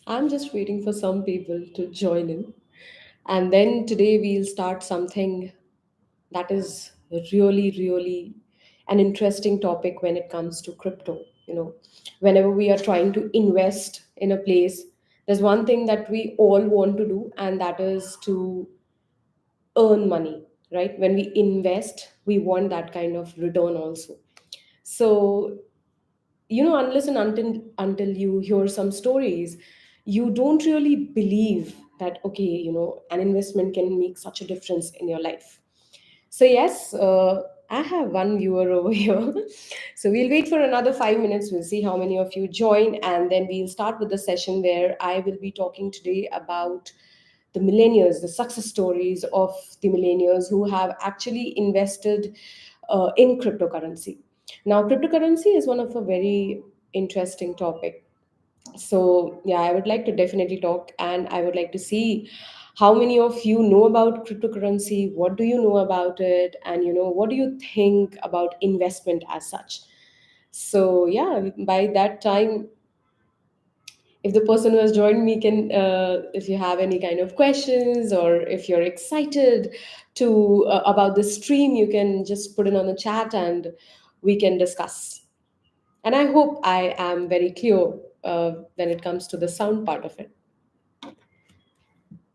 I'm just waiting for some people to join in. And then today we'll start something that is really, really an interesting topic when it comes to crypto. Whenever we are trying to invest in a place, there's one thing that we all want to do, and that is to earn money, right? When we invest, we want that kind of return also. So unless and until you hear some stories, you don't really believe that, okay, an investment can make such a difference in your life. So yes, I have one viewer over here. So we'll wait for another 5 minutes. We'll see how many of you join, and then we'll start with the session where I will be talking today about the millennials, the success stories of the millennials who have actually invested in cryptocurrency. Now, cryptocurrency is one of a very interesting topic. So, yeah, I would like to definitely talk, and I would like to see how many of you know about cryptocurrency. What do you know about it? And, what do you think about investment as such? So, yeah, by that time, if the person who has joined me can, if you have any kind of questions or if you're excited to about the stream, you can just put it on the chat and we can discuss. And I hope I am very clear when it comes to the sound part of it.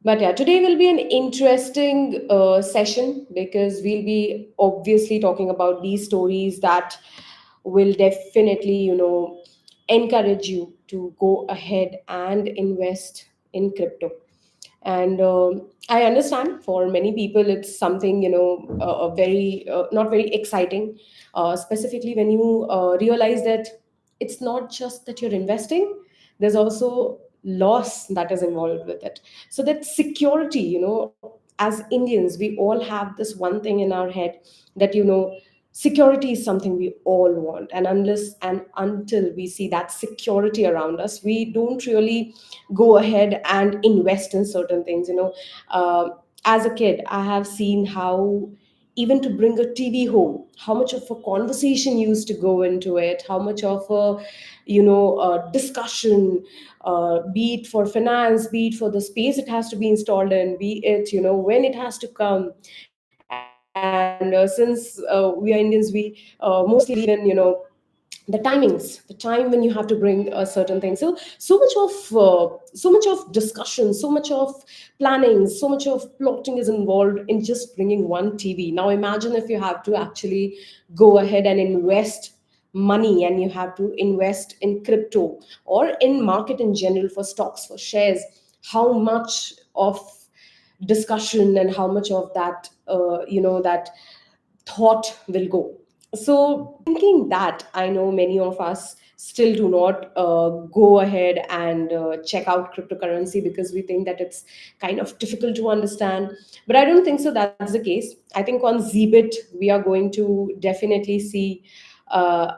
But yeah, today will be an interesting session because we'll be obviously talking about these stories that will definitely, encourage you to go ahead and invest in crypto. And I understand for many people it's something, very not very exciting, specifically when you realize that it's not just that you're investing, there's also loss that is involved with it. So that security, as Indians, we all have this one thing in our head that, security is something we all want, and unless and until we see that security around us, we don't really go ahead and invest in certain things. As a kid, I have seen how even to bring a TV home, how much of a conversation used to go into it, how much of a discussion, be it for finance, be it for the space it has to be installed in, be it when it has to come. And since we are Indians, we mostly believe in the timings, the time when you have to bring a certain thing. So much of discussion, so much of planning, so much of plotting is involved in just bringing one TV. Now imagine if you have to actually go ahead and invest money, and you have to invest in crypto or in market in general, for stocks, for shares. How much of discussion and how much of that that thought will go. So, thinking that, I know many of us still do not go ahead and check out cryptocurrency because we think that it's kind of difficult to understand. But I don't think so that's the case. I think on Zbit, we are going to definitely see. Uh,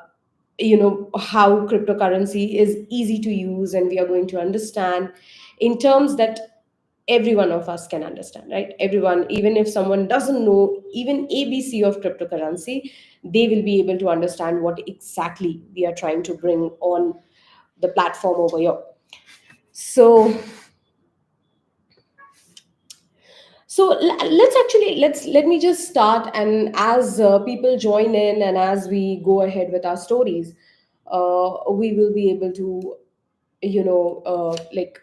how cryptocurrency is easy to use, and we are going to understand in terms that every one of us can understand, right? Everyone, even if someone doesn't know even ABC of cryptocurrency, they will be able to understand what exactly we are trying to bring on the platform over here. So so let's let me just start, and as people join in and as we go ahead with our stories, we will be able to like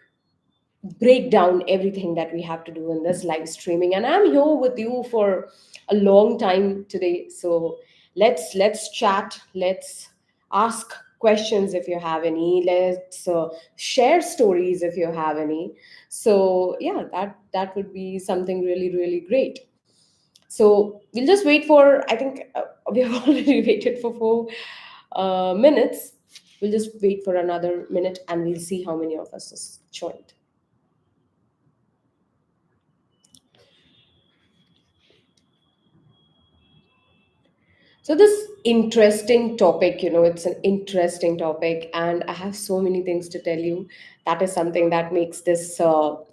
break down everything that we have to do in this live streaming. And I'm here with you for a long time today. So let's chat, let's ask questions if you have any, let's share stories if you have any. So yeah, that would be something really, really great. So we'll just wait for, I think we have already waited for 4 minutes. We'll just wait for another minute and we'll see how many of us has joined. So this interesting topic, it's an interesting topic, and I have so many things to tell you. That is something that makes this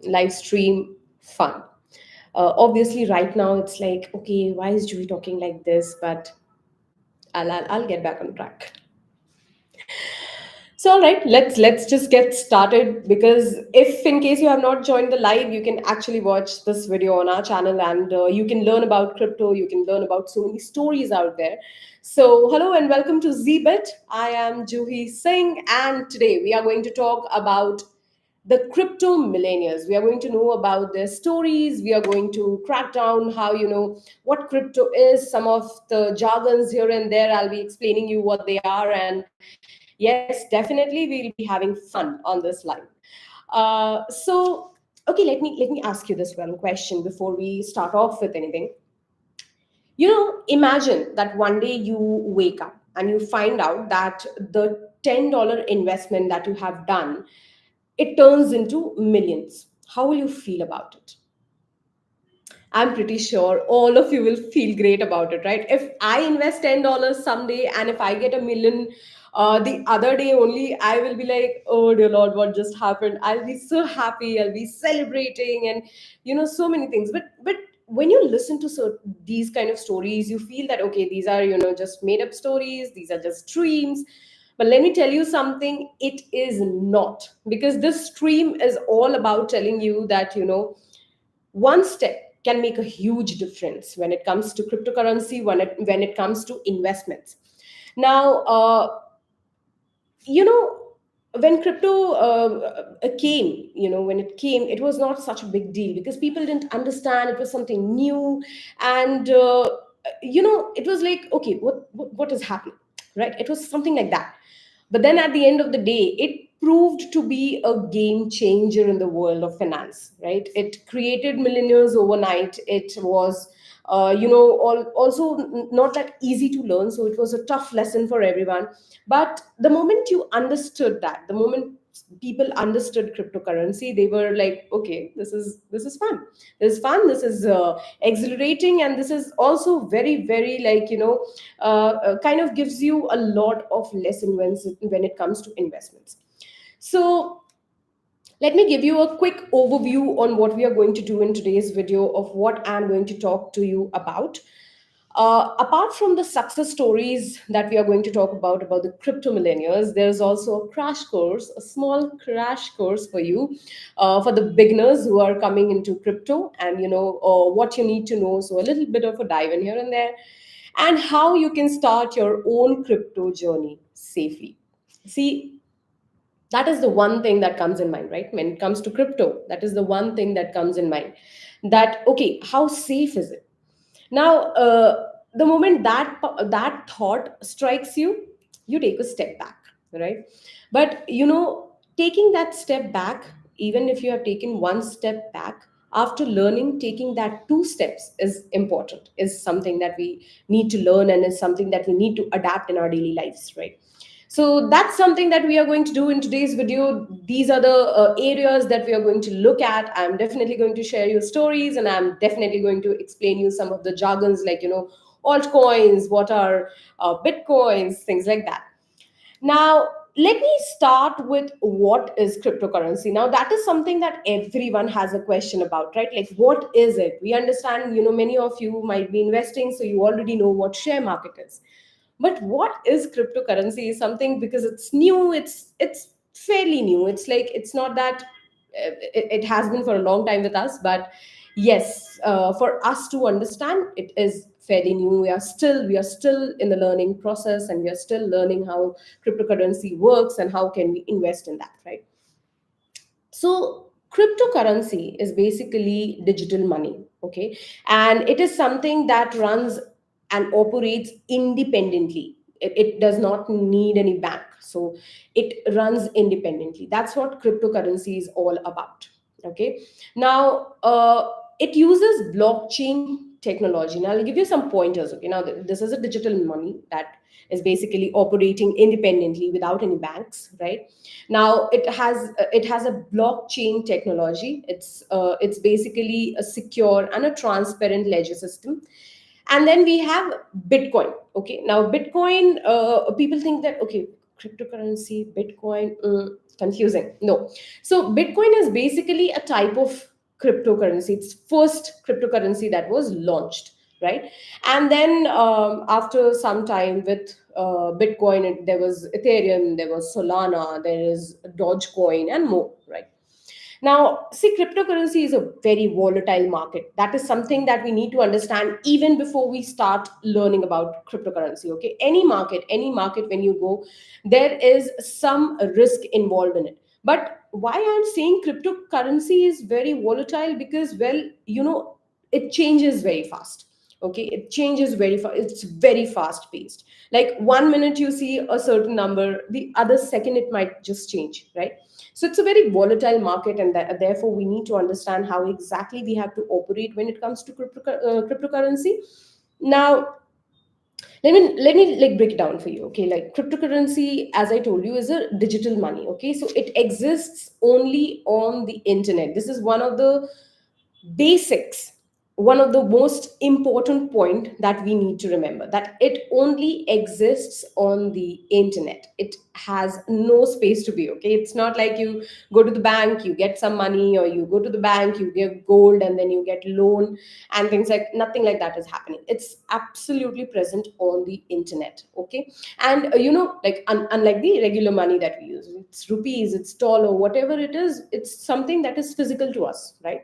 live stream fun. Obviously, right now it's like, okay, why is Julie talking like this? But I'll get back on track. So all right, let's just get started, because if in case you have not joined the live, you can actually watch this video on our channel, and you can learn about crypto, you can learn about so many stories out there. So hello and welcome to Zbit. I am Juhi Singh, and today we are going to talk about the crypto millionaires. We are going to know about their stories. We are going to crack down how, what crypto is, some of the jargons here and there. I'll be explaining you what they are, and yes, definitely we'll be having fun on this line. So okay, let me ask you this one question before we start off with anything. Imagine that one day you wake up and you find out that the $10 investment that you have done, it turns into millions. How will you feel about it? I'm pretty sure all of you will feel great about it, right? If I invest $10 someday and if I get a million the other day only, I will be like, oh dear Lord, what just happened? I'll be so happy, I'll be celebrating, and so many things. But when you listen to these kind of stories, you feel that okay, these are just made up stories, these are just dreams. But let me tell you something, it is not, because this stream is all about telling you that one step can make a huge difference when it comes to cryptocurrency, when it comes to investments. Now, you know when crypto came, when it came, it was not such a big deal because people didn't understand, it was something new. And it was like, okay, what is happening, right? It was something like that. But then at the end of the day, it proved to be a game changer in the world of finance, right? It created millionaires overnight. It was, also not that easy to learn. So it was a tough lesson for everyone. But the moment you understood that, the moment people understood cryptocurrency, they were like, okay, this is fun. This is fun. This is exhilarating, and this is also very, very, like, kind of gives you a lot of lesson when it comes to investments. So let me give you a quick overview on what we are going to do in today's video of what I'm going to talk to you about. Apart from the success stories that we are going to talk about the crypto millionaires, there's also a crash course, a small crash course for you, for the beginners who are coming into crypto, and what you need to know. So a little bit of a dive in here and there, and how you can start your own crypto journey safely. See, that is the one thing that comes in mind, right? When it comes to crypto, that is the one thing that comes in mind. That okay, how safe is it? Now, the moment that thought strikes you, you take a step back, right? But taking that step back, even if you have taken one step back, after learning, taking that two steps is important, is something that we need to learn, and is something that we need to adapt in our daily lives, right? So that's something that we are going to do in today's video. These are the areas that we are going to look at. I'm definitely going to share you stories, and I'm definitely going to explain you some of the jargons, like altcoins, what are bitcoins, things like that. Now, let me start with what is cryptocurrency. Now, that is something that everyone has a question about, right? Like, what is it? We understand, many of you might be investing, so you already know what share market is. But what is cryptocurrency is something, because it's new, it's fairly new. It's like, it's not that it has been for a long time with us, but yes, for us to understand, it is fairly new. We are still in the learning process, and we are still learning how cryptocurrency works and how can we invest in that, right? So cryptocurrency is basically digital money, okay? And it is something that runs and operates independently. It does not need any bank. So it runs independently. That's what cryptocurrency is all about. Okay. Now, it uses blockchain technology. Now, I'll give you some pointers. Okay. Now, this is a digital money that is basically operating independently without any banks, right? Now it has a blockchain technology. It's basically a secure and a transparent ledger system. And then we have Bitcoin. Okay, now Bitcoin, people think that okay, cryptocurrency, Bitcoin, confusing. No. So Bitcoin is basically a type of cryptocurrency. It's first cryptocurrency that was launched, right? And then after some time with Bitcoin, there was Ethereum, there was Solana, there is Dogecoin, and more, right? Now, see, cryptocurrency is a very volatile market. That is something that we need to understand even before we start learning about cryptocurrency. Okay, any market, when you go, there is some risk involved in it. But why I'm saying cryptocurrency is very volatile, because, well, it changes very fast. Okay, it changes very fast. It's very fast paced. Like 1 minute you see a certain number, the other second it might just change, right? So it's a very volatile market, and therefore we need to understand how exactly we have to operate when it comes to cryptocurrency. Now, let me like break it down for you. Okay, like cryptocurrency, as I told you, is a digital money. Okay, so it exists only on the internet. This is one of the basics, one of the most important point that we need to remember, that it only exists on the internet. It has no space to be. Okay, it's not like you go to the bank, you get some money, or you go to the bank, you give gold, and then you get loan and things. Like nothing like that is happening. It's absolutely present on the internet. Okay, and like unlike the regular money that we use, it's rupees, it's dollar, whatever it is, it's something that is physical to us, right?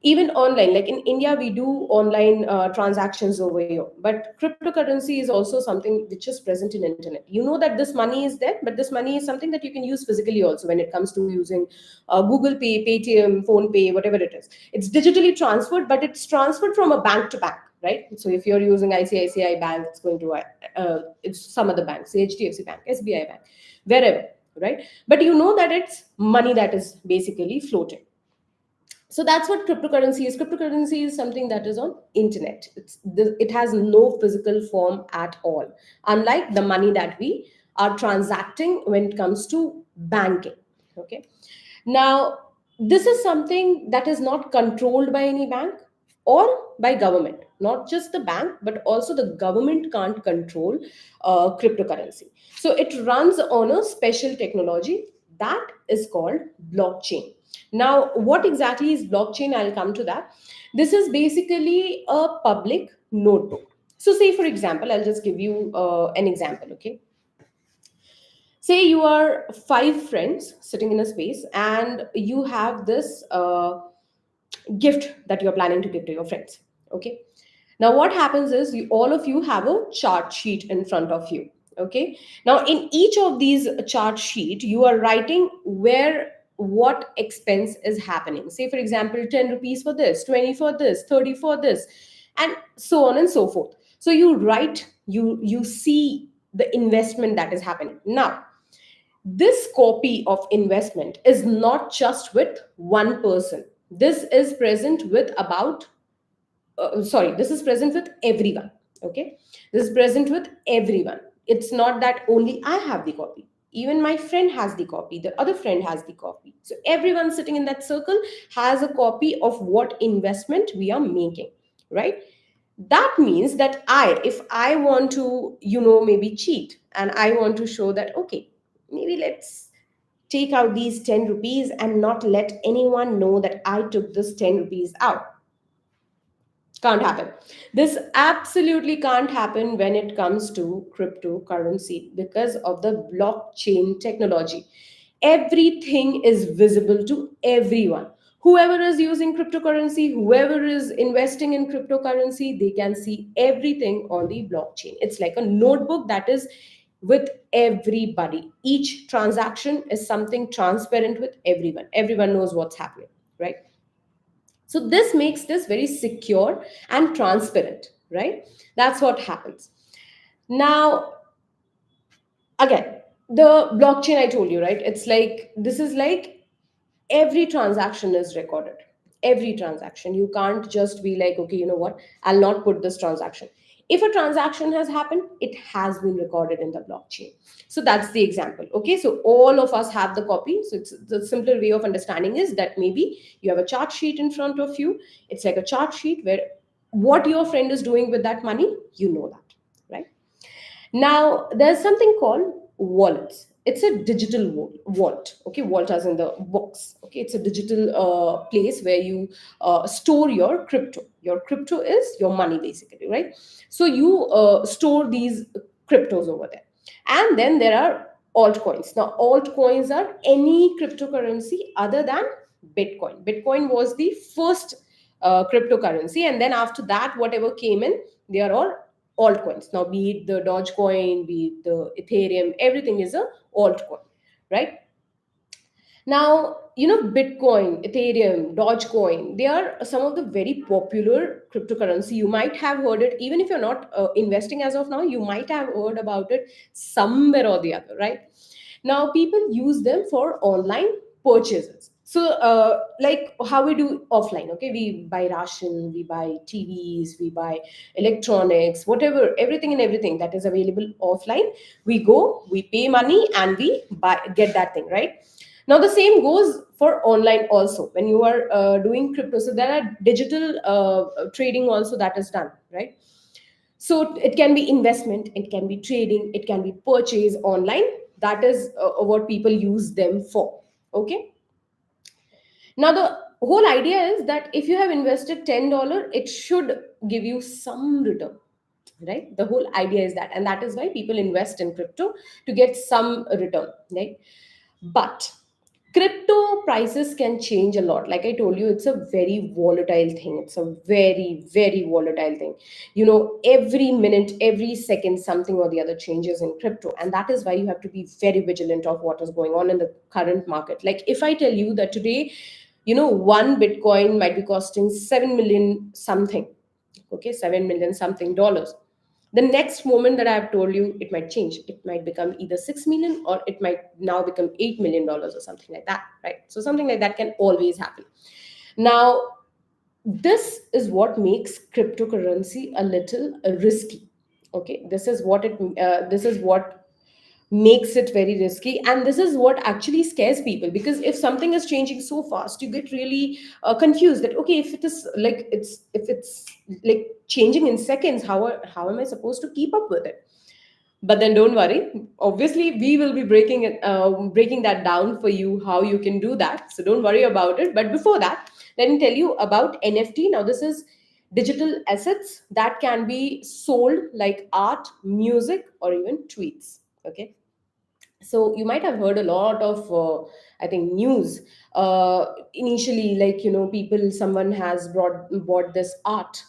Even online, like in India we do online transactions over here, but cryptocurrency is also something which is present in internet. You know that this money is there, but this money is something that you can use physically also when it comes to using Google Pay, Paytm, Phone Pay, whatever it is. It's digitally transferred, but it's transferred from a bank to bank, right? So if you're using ICICI Bank, it's going to it's some other bank, say HDFC Bank, SBI Bank, wherever, right? But you know that it's money that is basically floating. So that's what cryptocurrency is. Cryptocurrency is something that is on internet. It has no physical form at all, unlike the money that we are transacting when it comes to banking. Okay, now, this is something that is not controlled by any bank or by government. Not just the bank, but also the government can't control cryptocurrency. So it runs on a special technology that is called blockchain. Now, what exactly is blockchain? I'll come to that. This is basically a public notebook. So, say for example, I'll just give you an example. Okay, say you are five friends sitting in a space, and you have this gift that you're planning to give to your friends. Okay, now what happens is, all of you have a chart sheet in front of you. Okay, now in each of these chart sheet you are writing where what expense is happening. Say for example, 10 rupees for this, 20 for this, 30 for this, and so on and so forth. So you write, you see the investment that is happening. Now, this copy of investment is not just with one person. This is present with about sorry, this is present with everyone. Okay, this is present with everyone. It's not that only I have the copy. Even my friend has the copy, the other friend has the copy. So everyone sitting in that circle has a copy of what investment we are making, right? That means that if I want to, maybe cheat, and I want to show that, okay, maybe let's take out these 10 rupees and not let anyone know that I took this 10 rupees out. Can't happen. This absolutely can't happen when it comes to cryptocurrency, because of the blockchain technology. Everything is visible to everyone. Whoever is using cryptocurrency, whoever is investing in cryptocurrency, they can see everything on the blockchain. It's like a notebook that is with everybody. Each transaction is something transparent with everyone. Everyone knows what's happening, right? So this makes this very secure and transparent, right? That's what happens. Now, again, the blockchain I told you, right? It's like, this is like every transaction is recorded. Every transaction. You can't just be like, okay, you know what? I'll not put this transaction. If a transaction has happened, it has been recorded in the blockchain. So that's the example. Okay, so all of us have the copy. So it's the simpler way of understanding is that maybe you have a chart sheet in front of you. It's like a chart sheet where what your friend is doing with that money, you know that, right? Now, there's something called wallets. it's a digital vault. Okay, vault as in the box. Okay, it's a digital place where you store your crypto. Your crypto is your money basically, right? So you store these cryptos over there. And then there are altcoins. Now altcoins are any cryptocurrency other than Bitcoin. Bitcoin was the first cryptocurrency, and then after that whatever came in, they are all altcoins. Now be it the Dogecoin, be it the Ethereum, everything is a altcoin, right? Now, Bitcoin, Ethereum, Dogecoin, they are some of the very popular cryptocurrency. You might have heard it, even if you're not investing as of now, you might have heard about it somewhere or the other, right? Now, people use them for online purchases. So, like how we do offline, okay? We buy ration, we buy TVs, we buy electronics, whatever, everything and everything that is available offline. We go, we pay money, and we buy, get that thing, right? Now the same goes for online also. When you are doing crypto, so there are digital trading also that is done, right? So it can be investment, it can be trading, it can be purchase online. That is what people use them for. Okay. Now the whole idea is that if you have invested $10, it should give you some return, right? The whole idea is that, and that is why people invest in crypto, to get some return, right? But crypto prices can change a lot. Like I told you, it's a very volatile thing. It's a very, very volatile thing. Every minute, every second, something or the other changes in crypto. And that is why you have to be very vigilant of what is going on in the current market. Like if I tell you that today, one Bitcoin might be costing 7 million something, okay, 7 million something dollars. The next moment that I have told you, it might change. It might become either 6 million, or it might now become $8 million or something like that, right? So something like that can always happen. Now, this is what makes cryptocurrency a little risky. Okay, this is what makes it very risky, and this is what actually scares people, because if something is changing so fast, you get really confused that, okay, if it is like if it's like changing in seconds, how am I supposed to keep up with it? But then don't worry, obviously we will be breaking that down for you, how you can do that, so don't worry about it. But before that, let me tell you about NFT. Now this is digital assets that can be sold, like art, music, or even tweets. Okay, so you might have heard a lot of I think news initially, like people, someone has bought this art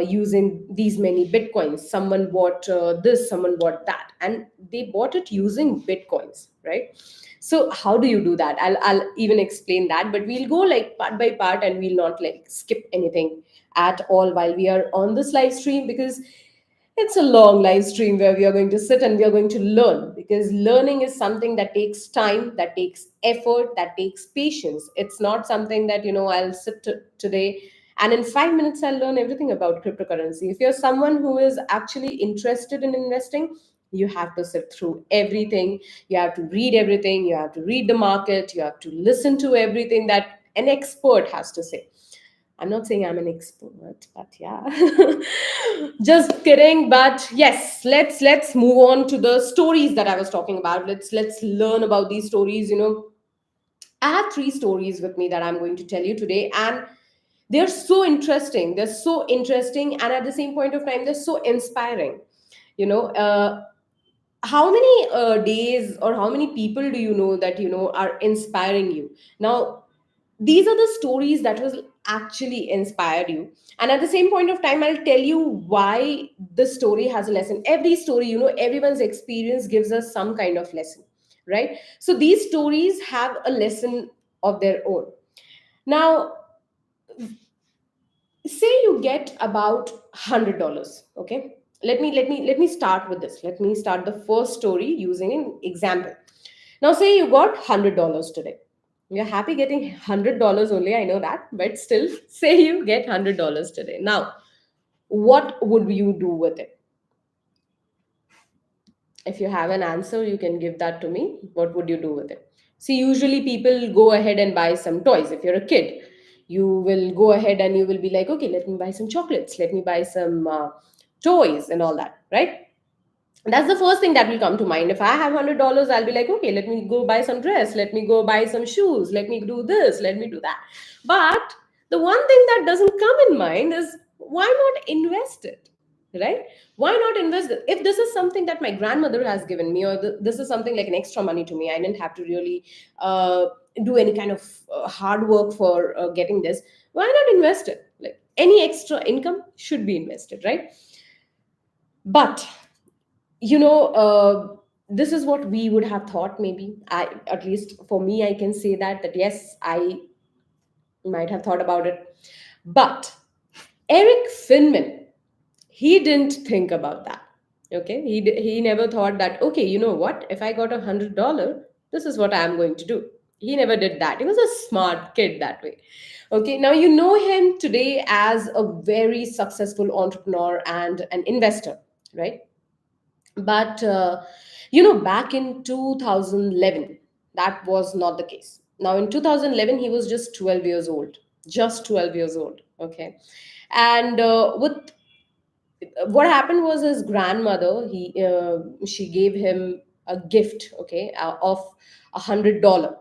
using these many bitcoins. Someone bought this, someone bought that, and they bought it using bitcoins, right? So how do you do that? I'll even explain that, but we'll go like part by part, and we'll not like skip anything at all while we are on this live stream, because it's a long live stream where we are going to sit and we are going to learn, because learning is something that takes time, that takes effort, that takes patience. It's not something that, I'll sit today and in 5 minutes I'll learn everything about cryptocurrency. If you're someone who is actually interested in investing, you have to sit through everything. You have to read everything. You have to read the market. You have to listen to everything that an expert has to say. I'm not saying I'm an expert, but yeah. Just kidding. But yes, let's move on to the stories that I was talking about. Let's learn about these stories. I have three stories with me that I'm going to tell you today, and they're so interesting. They're so interesting, and at the same point of time, they're so inspiring. You know, how many days or how many people do you know that are inspiring you? Now these are the stories that will actually inspire you, and at the same point of time I'll tell you why this story has a lesson. Every story, everyone's experience gives us some kind of lesson, right? So these stories have a lesson of their own. Now, say you get about $100. Okay, let me start with this. Let me start the first story using an example. Now say you got $100 today. You're happy getting $100 only, I know that, but still, say you get $100 today. Now, what would you do with it? If you have an answer, you can give that to me. What would you do with it? See, usually people go ahead and buy some toys. If you're a kid, you will go ahead and you will be like, okay, let me buy some chocolates, let me buy some toys and all that, right? That's the first thing that will come to mind. If I have $100, I'll be like, okay, let me go buy some dress, let me go buy some shoes, let me do this, let me do that. But the one thing that doesn't come in mind is, why not invest it, right? Why not invest it? If this is something that my grandmother has given me, or this is something like an extra money to me, I didn't have to really uh, do any kind of hard work for getting this. Why not invest it? Like, any extra income should be invested, right? But this is what we would have thought. Maybe, I, at least for me, I can say that yes, I might have thought about it. But Eric Finman, he didn't think about that. Okay, he never thought that, okay, you know what, if I got $100, this is what I'm going to do. He never did that. He was a smart kid that way. Okay, now you know him today as a very successful entrepreneur and an investor, right? But back in 2011, that was not the case. Now in 2011, he was just 12 years old. Just 12 years old. Okay. And with what happened was, his grandmother, she gave him a gift, okay, of $100.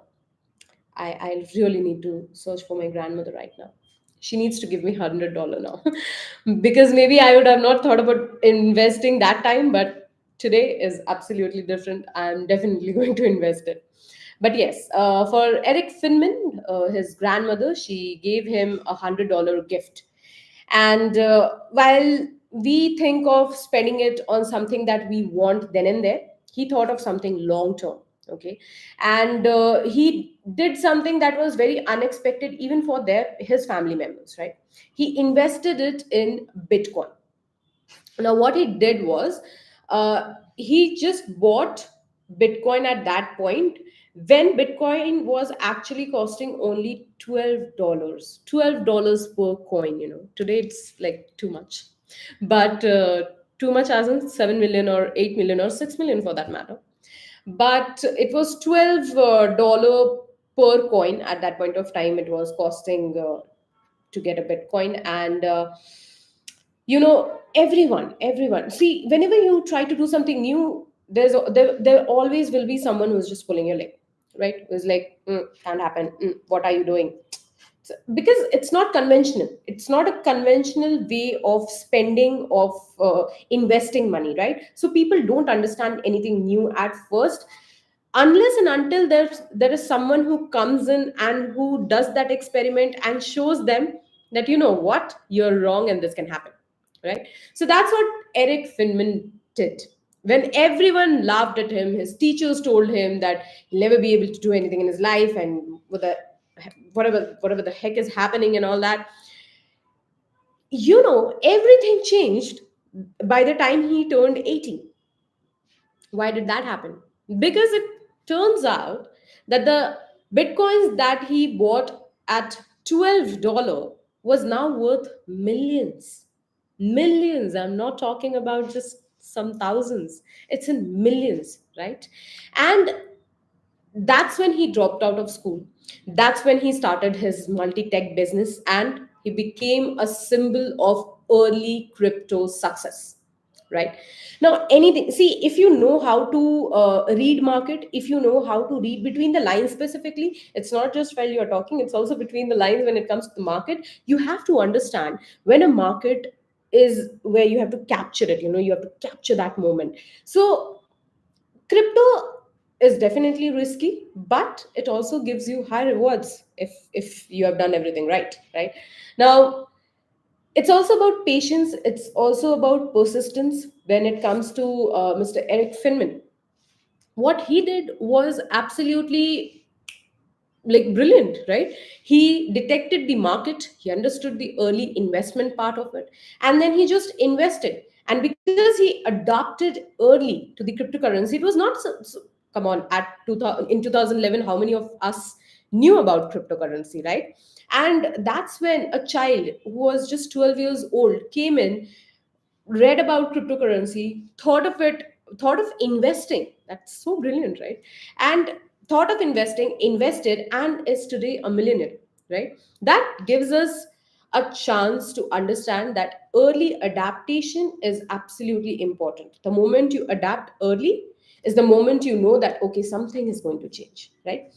I really need to search for my grandmother right now. She needs to give me $100 now, because maybe I would have not thought about investing that time, but today is absolutely different. I'm definitely going to invest it. But yes, for Eric Finman, his grandmother, she gave him $100 gift. And while we think of spending it on something that we want then and there, he thought of something long term. Okay. And he did something that was very unexpected, even for his family members, right? He invested it in Bitcoin. Now, what he did was, he just bought Bitcoin at that point, when Bitcoin was actually costing only $12. $12 per coin. Today it's like too much. But too much as in 7 million or 8 million or 6 million for that matter. But it was $12 per coin at that point of time. It was costing to get a Bitcoin. And everyone, see, whenever you try to do something new, there always will be someone who's just pulling your leg, right? Who's like, can't happen. What are you doing? Because it's not conventional. It's not a conventional way of spending, of investing money, right? So people don't understand anything new at first, unless and until there is someone who comes in and who does that experiment and shows them that, you know what, you're wrong and this can happen, right? So that's what Eric Finman did. When everyone laughed at him, his teachers told him that he'll never be able to do anything in his life, and with the whatever the heck is happening and all that, everything changed by the time he turned 18. Why did that happen? Because it turns out that the bitcoins that he bought at $12 was now worth millions. Millions. I'm not talking about just some thousands. It's in millions, right? And that's when he dropped out of school. That's when he started his multi-tech business, and he became a symbol of early crypto success, right? Now, anything, see, if you know how to read market, if you know how to read between the lines specifically, it's not just while you're talking, it's also between the lines when it comes to the market. You have to understand when a market is where you have to capture it, you have to capture that moment. So crypto is definitely risky, but it also gives you high rewards if you have done everything right. Now, it's also about patience, it's also about persistence. When it comes to Mr. Eric Finman, what he did was absolutely like brilliant, right? He detected the market, he understood the early investment part of it, and then he just invested. And because he adopted early to the cryptocurrency, it was not come on, at 2000, in 2011, how many of us knew about cryptocurrency, right? And that's when a child who was just 12 years old came in, read about cryptocurrency, thought of investing. That's so brilliant, right? And thought of investing, invested, and is today a millionaire, right? That gives us a chance to understand that early adaptation is absolutely important. The moment you adapt early is the moment you know that, okay, something is going to change, right?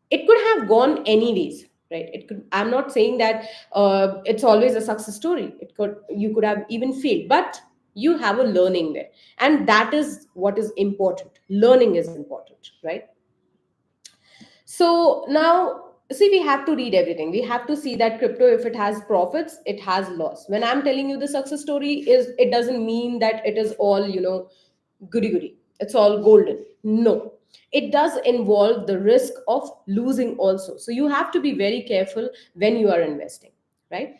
It could have gone anyways, right? It could, I'm not saying that it's always a success story. It could, you could have even failed, but you have a learning there. And that is what is important. Learning is important, right? So now, see, we have to read everything. We have to see that crypto, if it has profits, it has loss. When I'm telling you the success story, is it doesn't mean that it is all, goody goody. It's all golden. No, it does involve the risk of losing also. So you have to be very careful when you are investing, right?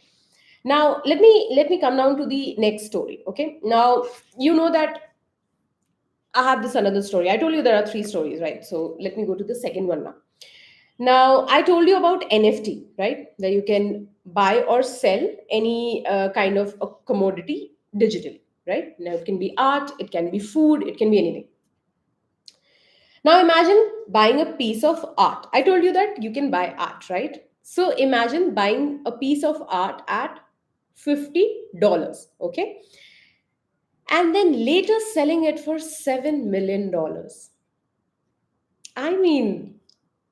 Now let me come down to the next story. Okay. Now you know that I have this another story. I told you there are three stories, right? So let me go to the second one now. Now, I told you about NFT, right? Where you can buy or sell any kind of a commodity digitally, right? Now, it can be art, it can be food, it can be anything. Now, imagine buying a piece of art. I told you that you can buy art, right? So, imagine buying a piece of art at $50, okay? And then later selling it for $7 million. I mean,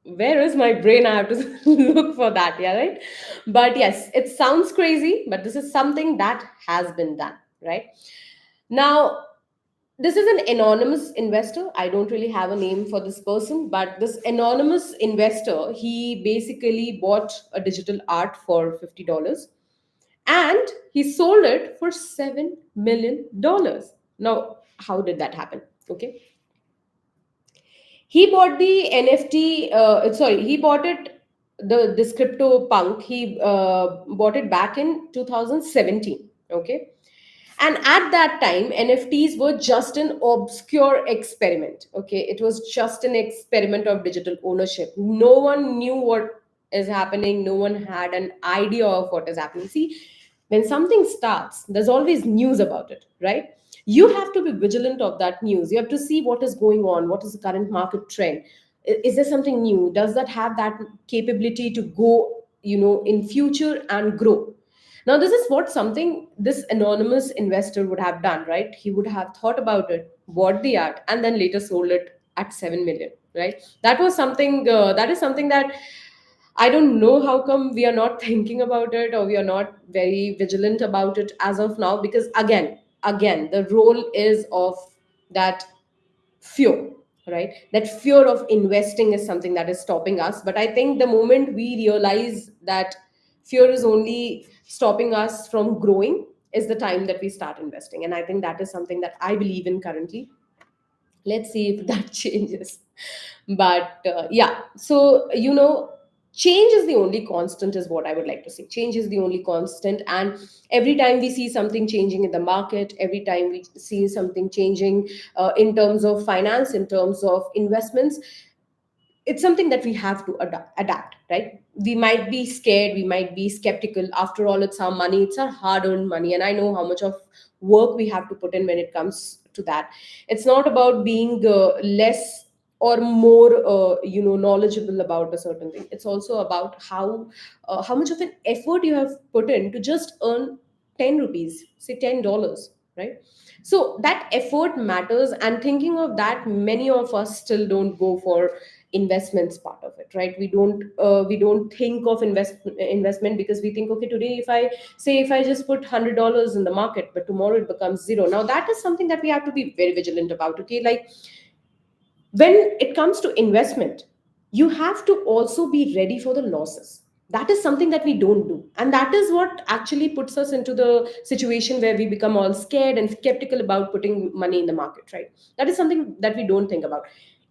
where is my brain? I have to look for that. Yeah, right. But yes, it sounds crazy, but this is something that has been done, right? Now, this is an anonymous investor. I don't really have a name for this person, but this anonymous investor, he basically bought a digital art for $50 and he sold it for $7 million. Now, how did that happen? Okay, he bought the NFT. Sorry, he bought it. This crypto punk. He bought it back in 2017. Okay, and at that time, NFTs were just an obscure experiment. Okay, it was just an experiment of digital ownership. No one knew what is happening. No one had an idea of what is happening. See, when something starts, there's always news about it, right? You have to be vigilant of that news. You have to see what is going on, what is the current market trend. Is there something new? Does that have that capability to go, in future and grow? Now, this is what something this anonymous investor would have done, right? He would have thought about it, bought the art, and then later sold it at 7 million, right? That was something, that is something that I don't know how come we are not thinking about it, or we are not very vigilant about it as of now, because again, the role is of that fear, right? That fear of investing is something that is stopping us. But I think the moment we realize that fear is only stopping us from growing is the time that we start investing. And I think that is something that I believe in currently. Let's see if that changes. But yeah, so change is the only constant, is what I would like to say. Change is the only constant, and every time we see something changing in the market, every time we see something changing in terms of finance, in terms of investments, it's something that we have to adapt, right? We might be scared, we might be skeptical. After all, it's our money, it's our hard earned money, and I know how much of work we have to put in when it comes to that. It's not about being less or more knowledgeable about a certain thing. It's also about how much of an effort you have put in to just earn 10 rupees, say $10, right? So that effort matters, and thinking of that, many of us still don't go for investments part of it, right? We don't think of investment, because we think, okay, today if I just put $100 in the market, but tomorrow it becomes zero. Now that is something that we have to be very vigilant about. Okay, like, when it comes to investment, you have to also be ready for the losses. That is something that we don't do, and that is what actually puts us into the situation where we become all scared and skeptical about putting money in the market, right? That is something that we don't think about.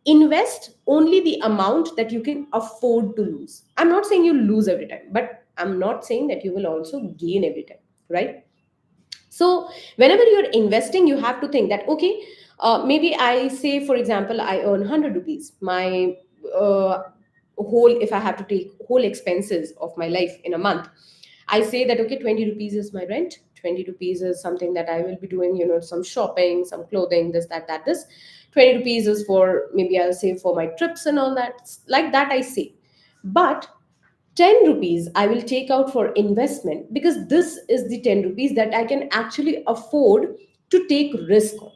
Invest only the amount that you can afford to lose. I'm not saying you lose every time, but I'm not saying that you will also gain every time, right? So whenever you're investing, you have to think that, okay, maybe I say, for example, I earn 100 rupees. My uh, whole, if I have to take whole expenses of my life in a month, I say that, okay, 20 rupees is my rent, 20 rupees is something that I will be doing, some shopping, some clothing, this, that, this. 20 rupees is for, maybe I'll save for my trips and all that. Like that I say. But 10 rupees I will take out for investment, because this is the 10 rupees that I can actually afford to take risk on.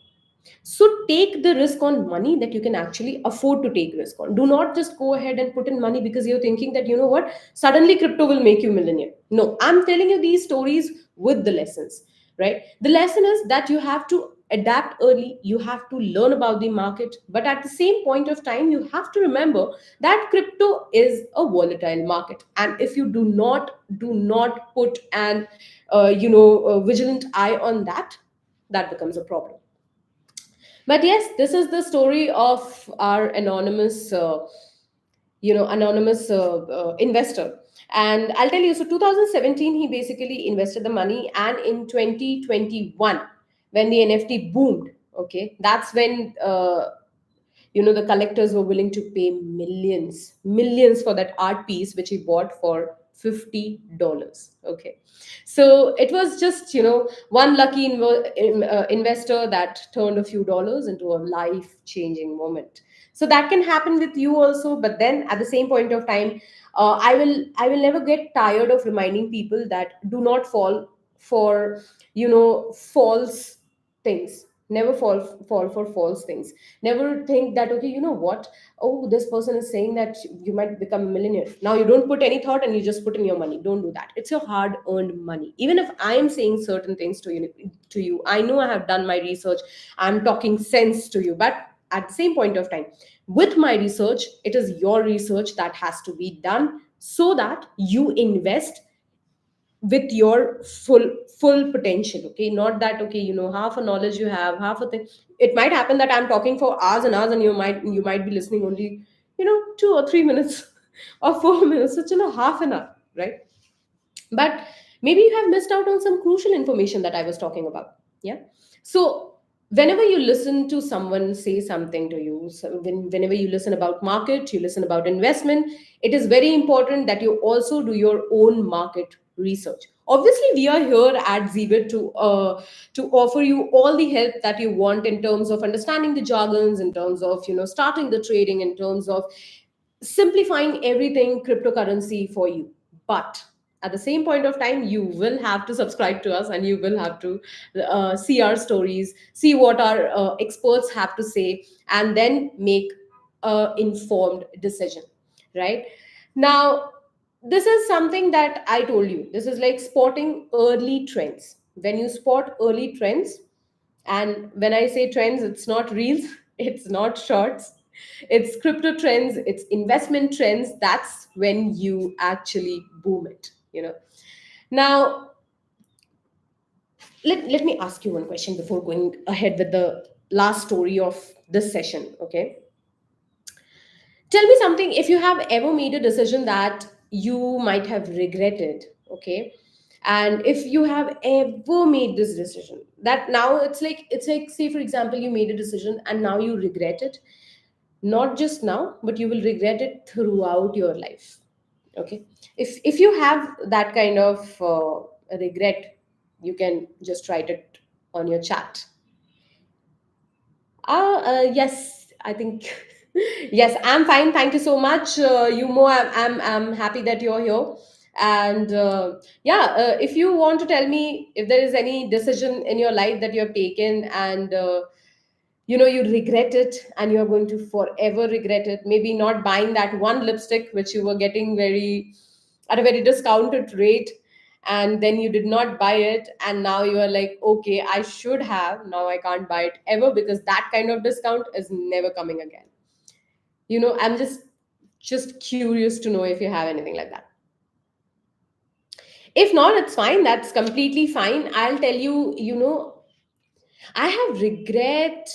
So take the risk on money that you can actually afford to take risk on. Do not just go ahead and put in money because you're thinking that, you know what, suddenly crypto will make you millionaire. No, I'm telling you these stories with the lessons, right? The lesson is that you have to adapt early, you have to learn about the market, but at the same point of time, you have to remember that crypto is a volatile market. And if you do not put an a vigilant eye on that, that becomes a problem. But yes, this is the story of our anonymous investor. And I'll tell you, so 2017, he basically invested the money, and in 2021, when the NFT boomed, okay, that's when the collectors were willing to pay millions for that art piece which he bought for $50. Okay, so it was just one lucky investor that turned a few dollars into a life changing moment. So that can happen with you also, but then at the same point of time, I will never get tired of reminding people that do not fall for false things. Never fall for false things. Never think that, okay, you know what, oh, this person is saying that you might become a millionaire. Now you don't put any thought and you just put in your money. Don't do that. It's your hard earned money. Even if I am saying certain things to you, I know I have done my research, I'm talking sense to you, but at the same point of time, with my research, it is your research that has to be done, so that you invest with your full potential. Okay, not that, okay, half a knowledge you have, half a thing. It might happen that I'm talking for hours and hours, and you might be listening only 2 or 3 minutes or 4 minutes. So half an hour, right? But maybe you have missed out on some crucial information that I was talking about. Yeah. So whenever you listen to someone say something to you, so whenever you listen about market, you listen about investment, it is very important that you also do your own market research. Obviously, we are here at Zebit to offer you all the help that you want in terms of understanding the jargons, in terms of starting the trading, in terms of simplifying everything cryptocurrency for you. But at the same point of time, you will have to subscribe to us, and you will have to see our stories, see what our experts have to say, and then make a informed decision, right? Now, this is something that I told you, this is like spotting early trends. When you spot early trends, and when I say trends, it's not reels, it's not shorts, it's crypto trends, it's investment trends. That's when you actually boom it. Now, let me ask you one question before going ahead with the last story of this session. Okay. Tell me something, if you have ever made a decision that you might have regretted. Okay. And if you have ever made this decision that now it's like, say for example, you made a decision and now you regret it, not just now, but you will regret it throughout your life. Okay. If you have that kind of regret, you can just write it on your chat. Yes, I think yes, I'm fine. Thank you so much. I'm happy that you're here. And yeah, if you want to tell me if there is any decision in your life that you have taken, and you regret it, and you're going to forever regret it. Maybe not buying that one lipstick which you were getting very at a very discounted rate, and then you did not buy it, and now you are like, okay, I should have, now I can't buy it ever because that kind of discount is never coming again. I'm just curious to know if you have anything like that. If not, it's fine, that's completely fine. I'll tell you, I have regret.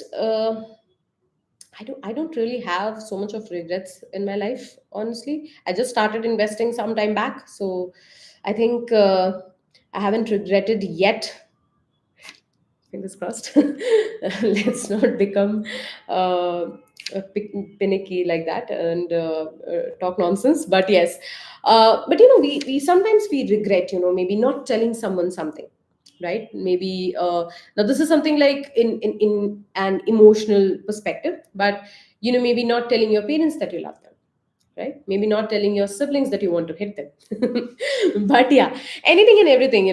I don't really have so much of regrets in my life, honestly. I just started investing some time back, so I think I haven't regretted yet. Fingers crossed. Let's not become uh, pinicky like that and talk nonsense. But yes, but we sometimes we regret, maybe not telling someone something, right? Maybe now this is something like in an emotional perspective, but maybe not telling your parents that you love them, right? Maybe not telling your siblings that you want to hit them. But yeah, anything and everything,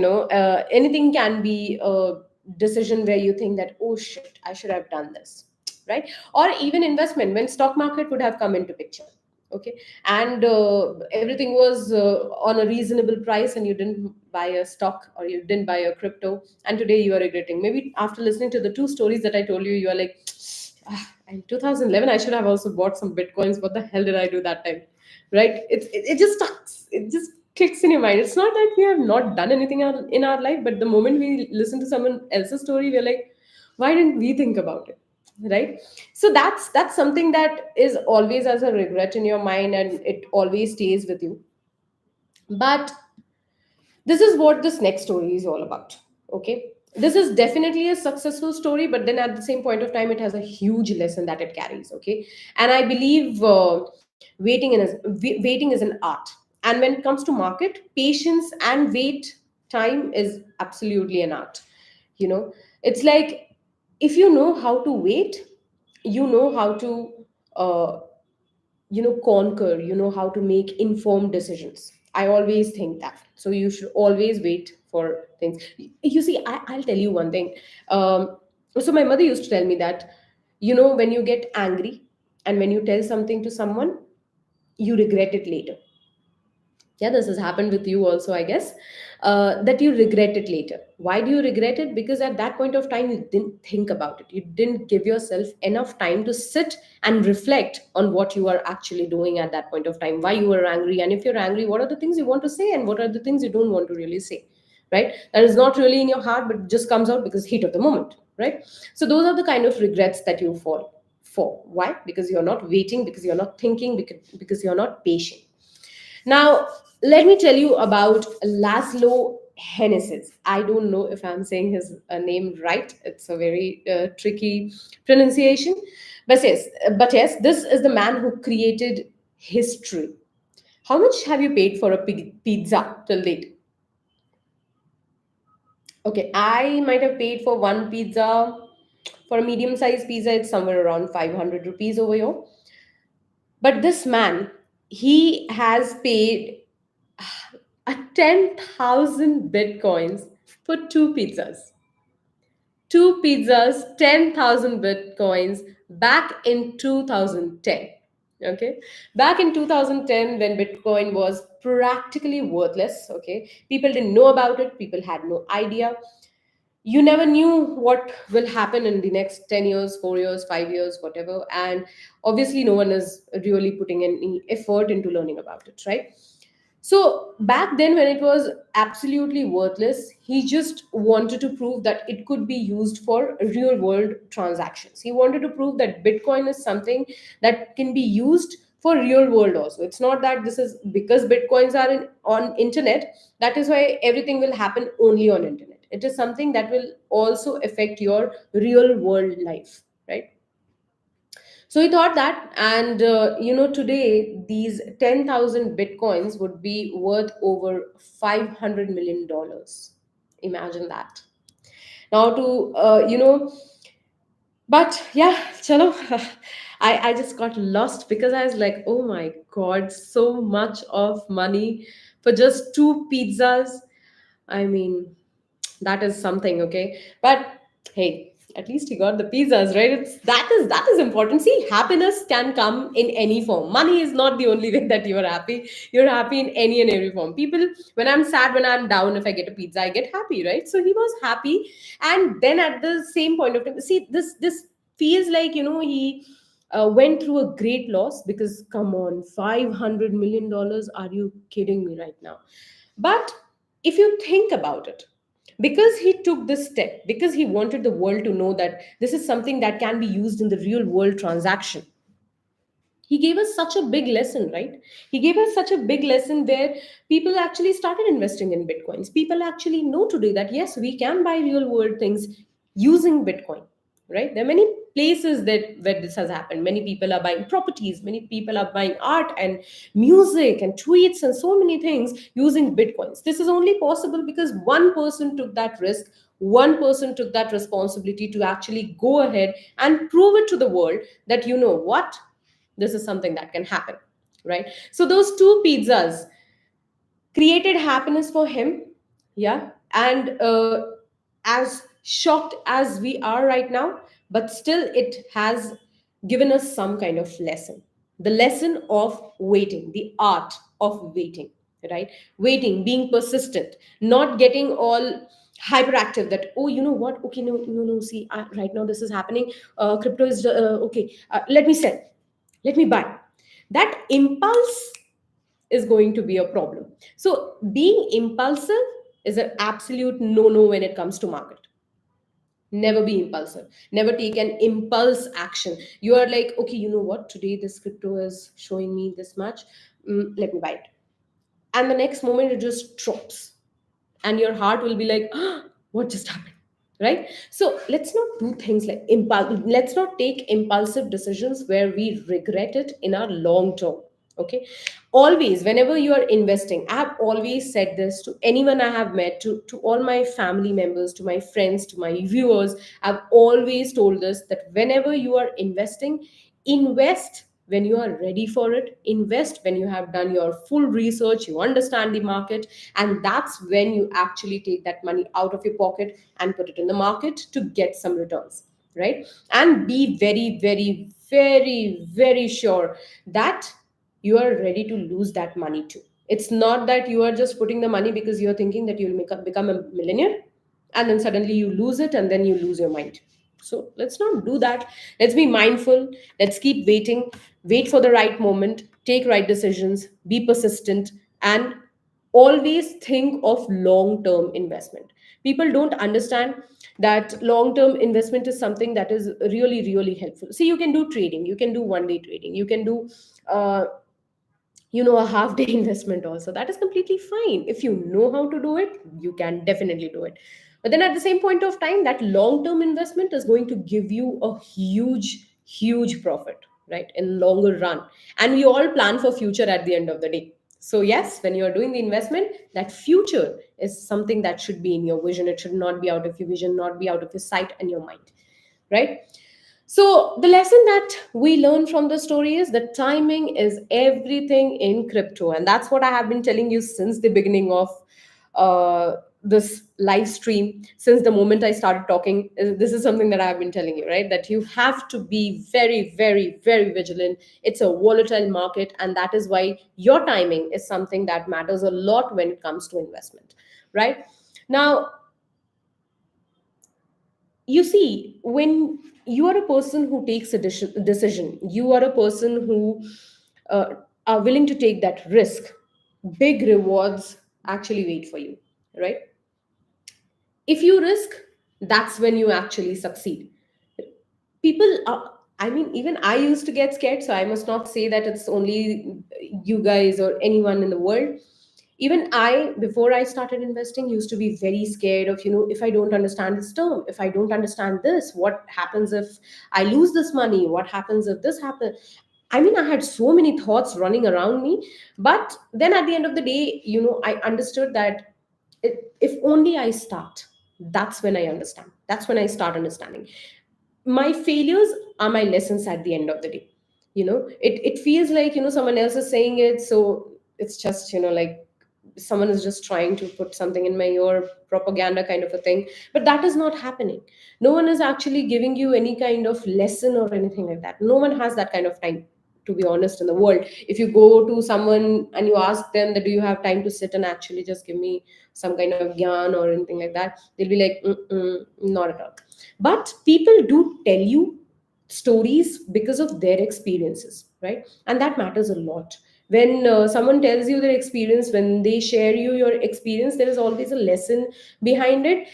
anything can be a decision where you think that, oh shit, I should have done this, right? Or even investment, when stock market would have come into picture. Okay, and everything was on a reasonable price, and you didn't buy a stock or you didn't buy a crypto, and today you are regretting. Maybe after listening to the two stories that I told you, you are like, ah, in 2011 I should have also bought some bitcoins. What the hell did I do that time, right? It just sucks. It just clicks in your mind. It's not that we have not done anything in our life, but the moment we listen to someone else's story, we're like, why didn't we think about it, right? So that's something that is always as a regret in your mind, and it always stays with you. But this is what this next story is all about. Okay, this is definitely a successful story, but then at the same point of time it has a huge lesson that it carries. Okay, and I believe waiting is an art, and when it comes to market, patience and wait time is absolutely an art. you know it's like, if you know how to wait, you know how to uh, conquer, you know how to make informed decisions. I always think that, so you should always wait for things. You see, I'll tell you one thing. So my mother used to tell me that, when you get angry and when you tell something to someone, you regret it later. Yeah, this has happened with you also, I guess. That you regret it later. Why do you regret it? Because at that point of time you didn't think about it, you didn't give yourself enough time to sit and reflect on what you are actually doing at that point of time, why you were angry, and if you're angry, what are the things you want to say and what are the things you don't want to really say, right? That is not really in your heart, but just comes out because heat of the moment, right? So those are the kind of regrets that you fall for. Why? Because you're not waiting, because you're not thinking, because you're not patient. Now, let me tell you about Laszlo Hennesses. I don't know if I'm saying his name right. It's a very tricky pronunciation. But yes, this is the man who created history. How much have you paid for a pizza till date? Okay, I might have paid for one pizza. For a medium sized pizza, it's somewhere around 500 rupees over here. But this man, he has paid a 10,000 bitcoins for two pizzas. Two pizzas, 10,000 bitcoins back in 2010. Okay. Back in 2010, when Bitcoin was practically worthless, okay, people didn't know about it, people had no idea. You never knew what will happen in the next 10 years, 4 years, 5 years, whatever. And obviously, no one is really putting any effort into learning about it, right? So back then, when it was absolutely worthless, he just wanted to prove that it could be used for real world transactions. He wanted to prove that Bitcoin is something that can be used for real world also. It's not that this is because Bitcoins are on internet, that is why everything will happen only on internet. It is something that will also affect your real world life, right? So he thought that, and today these 10,000 bitcoins would be worth over $500 million. Imagine that. Now, but yeah, chalo. I just got lost because I was like, oh my god, so much of money for just two pizzas. I mean, that is something. Okay, but hey, at least you got the pizzas, right? That is important. See, happiness can come in any form. Money is not the only way that you are happy. You're happy in any and every form. People, when I'm sad, when I'm down, if I get a pizza, I get happy, right? So he was happy. And then at the same point of time, see, this feels like, he went through a great loss, because come on, $500 million, are you kidding me right now? But if you think about it, because he took this step, because he wanted the world to know that this is something that can be used in the real world transaction, he gave us such a big lesson, right? He gave us such a big lesson where people actually started investing in bitcoins. People actually know today that yes, we can buy real world things using bitcoin, right? There are many places that where this has happened. Many people are buying properties, many people are buying art and music and tweets and so many things using bitcoins. This is only possible because one person took that risk, one person took that responsibility to actually go ahead and prove it to the world that, you know what, this is something that can happen. right? So those two pizzas created happiness for him. Yeah. And as shocked as we are right now, but still it has given us some kind of lesson, the lesson of waiting, the art of waiting, right? Waiting, being persistent, not getting all hyperactive that, oh, you know what, okay, no, no, no, see, right now this is happening, crypto is okay, let me sell, let me buy. That impulse is going to be a problem. So being impulsive is an absolute no no when it comes to market. Never be impulsive. Never take an impulse action. You are like, okay, you know what? Today this crypto is showing me this much. Let me buy it. And the next moment it just drops, and your heart will be like, what just happened, right? So let's not do things like impulse. Let's not take impulsive decisions where we regret it in our long term. Okay. Always, whenever you are investing, I have always said this to anyone I have met, to all my family members, to my friends, to my viewers. I've always told this, that whenever you are investing, invest when you are ready for it. Invest when you have done your full research, you understand the market, and that's when you actually take that money out of your pocket and put it in the market to get some returns, right? And be very, very, very, very sure that you are ready to lose that money too. It's not that you are just putting the money because you're thinking that you'll become a millionaire, and then suddenly you lose it and then you lose your mind. So let's not do that. Let's be mindful. Let's keep waiting, wait for the right moment, take right decisions, be persistent, and always think of long term investment. People don't understand that long term investment is something that is really, really helpful. See, you can do trading, you can do one day trading, you can do uh, a half day investment also. That is completely fine. If you know how to do it, you can definitely do it. But then at the same point of time, that long term investment is going to give you a huge, huge profit, right, in longer run. And we all plan for future at the end of the day. So yes, when you are doing the investment, that future is something that should be in your vision. It should not be out of your vision, not be out of your sight and your mind, right? So, the lesson that we learn from the story is that timing is everything in crypto. And that's what I have been telling you since the beginning of this live stream. Since the moment I started talking, this is something that I have been telling you, right? That you have to be very, very, very vigilant. It's a volatile market. And that is why your timing is something that matters a lot when it comes to investment, right? Now, you see, when you are a person who takes a decision, you are a person who uh, are willing to take that risk, big rewards actually wait for you, right? If you risk, that's when you actually succeed. People are, I mean, even I used to get scared, so I must not say that it's only you guys or anyone in the world. Even I, before I started investing, used to be very scared of, if I don't understand this term, if I don't understand this, what happens if I lose this money, what happens if this happens. I mean, I had so many thoughts running around me. But then at the end of the day, I understood that if only I start, that's when I understand, that's when I start understanding. My failures are my lessons at the end of the day. It feels like, someone else is saying it, so it's just, like someone is just trying to put something in my ear, propaganda kind of a thing. But that is not happening. No one is actually giving you any kind of lesson or anything like that. No one has that kind of time, to be honest, in the world. If you go to someone and you ask them that, do you have time to sit and actually just give me some kind of gyan or anything like that, they'll be like, mm-mm, not at all. But people do tell you stories because of their experiences, right? And that matters a lot. When someone tells you their experience, when they share you your experience, there is always a lesson behind it.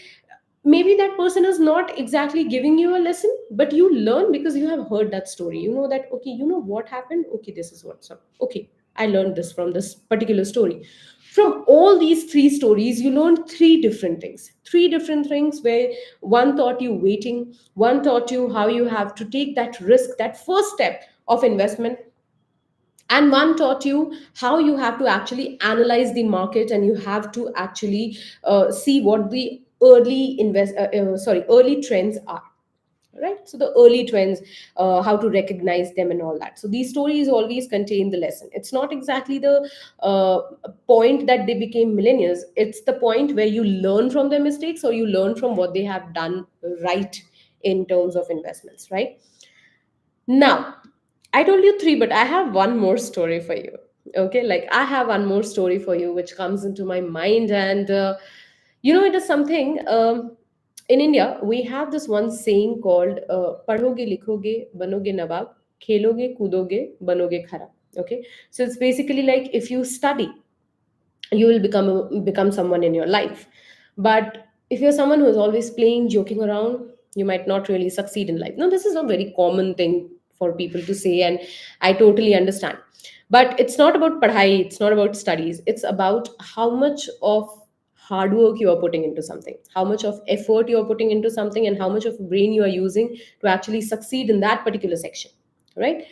Maybe that person is not exactly giving you a lesson, but you learn because you have heard that story. You know that, okay, you know what happened, okay, this is what's up, okay, I learned this from this particular story. From all these three stories, you learned three different things, where one taught you waiting, one taught you how you have to take that risk, that first step of investment, and one taught you how you have to actually analyze the market, and you have to actually see what the early trends are, right? So the early trends, how to recognize them and all that. So these stories always contain the lesson. It's not exactly the uh, point that they became millionaires. It's the point where you learn from their mistakes, or you learn from what they have done right in terms of investments, right? Now, I told you three, but I have one more story for you. Okay, like I have one more story for you which comes into my mind, and it is something. In India, we have this one saying called "Padhoge, likhoge, banoge nawab, kheloge, kudoge, banoge khara." Okay, so it's basically like if you study, you will become someone in your life. But if you're someone who is always playing, joking around, you might not really succeed in life. Now, this is a very common thing for people to say, and I totally understand. But it's not about padhai, it's not about studies, it's about how much of hard work you are putting into something, how much of effort you are putting into something, and how much of brain you are using to actually succeed in that particular section, right?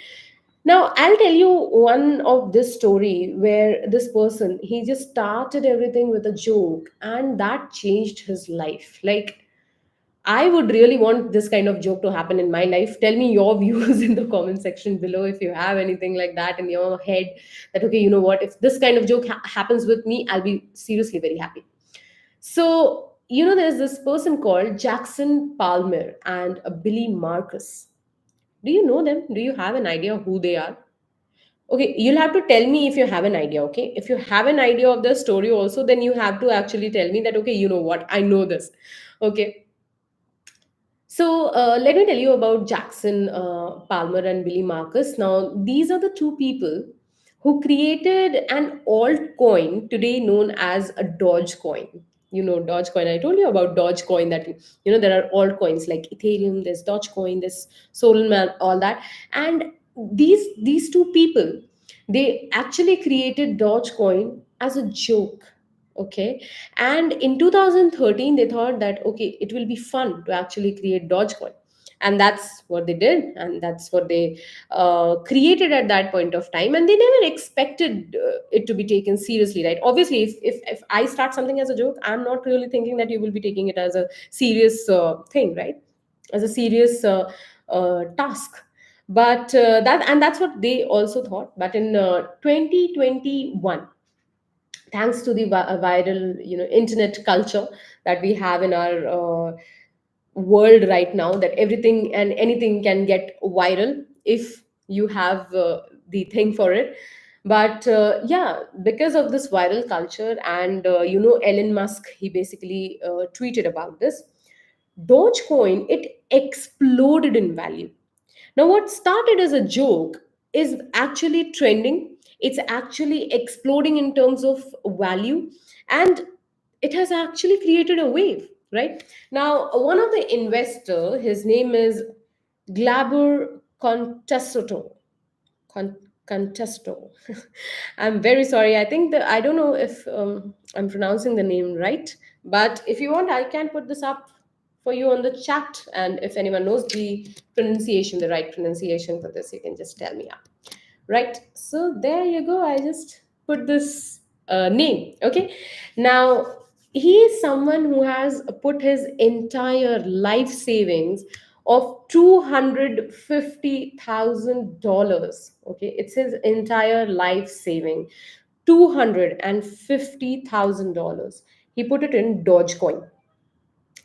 Now, I'll tell you one of this story where this person, he just started everything with a joke, and that changed his life. Like, I would really want this kind of joke to happen in my life. Tell me your views in the comment section below if you have anything like that in your head, that, okay, you know what, if this kind of joke happens with me, I'll be seriously very happy. So, there's this person called Jackson Palmer and Billy Marcus. Do you know them? Do you have an idea who they are? Okay, you'll have to tell me if you have an idea, okay? If you have an idea of the story also, then you have to actually tell me that, okay, you know what, I know this. Okay. So let me tell you about Jackson Palmer and Billy Marcus. Now, these are the two people who created an altcoin today known as a Dogecoin. You know Dogecoin. I told you about Dogecoin, that there are altcoins like Ethereum, there's Dogecoin, there's Solana, all that. And these two people, they actually created Dogecoin as a joke. Okay, and in 2013, they thought that, okay, it will be fun to actually create Dogecoin. And that's what they did. And that's what they created at that point of time. And they never expected it to be taken seriously, right? Obviously, if I start something as a joke, I'm not really thinking that you will be taking it as a serious thing, right? As a serious task. But that's what they also thought. But in 2021, thanks to the viral internet culture that we have in our world right now, that everything and anything can get viral if you have the thing for it. But yeah, because of this viral culture, and Elon Musk, he basically tweeted about this, Dogecoin, it exploded in value. now, what started as a joke is actually trending. It's actually exploding in terms of value, and it has actually created a wave, right? Now, one of the investor, his name is Glabor Contesto. Con- Contesto. I'm very sorry. I think that I don't know if I'm pronouncing the name right, but if you want, I can put this up for you on the chat. And if anyone knows the pronunciation, the right pronunciation for this, you can just tell me up. Right. So there you go. I just put this name. Okay. Now, he is someone who has put his entire life savings of $250,000. Okay. It's his entire life saving. $250,000. He put it in Dogecoin.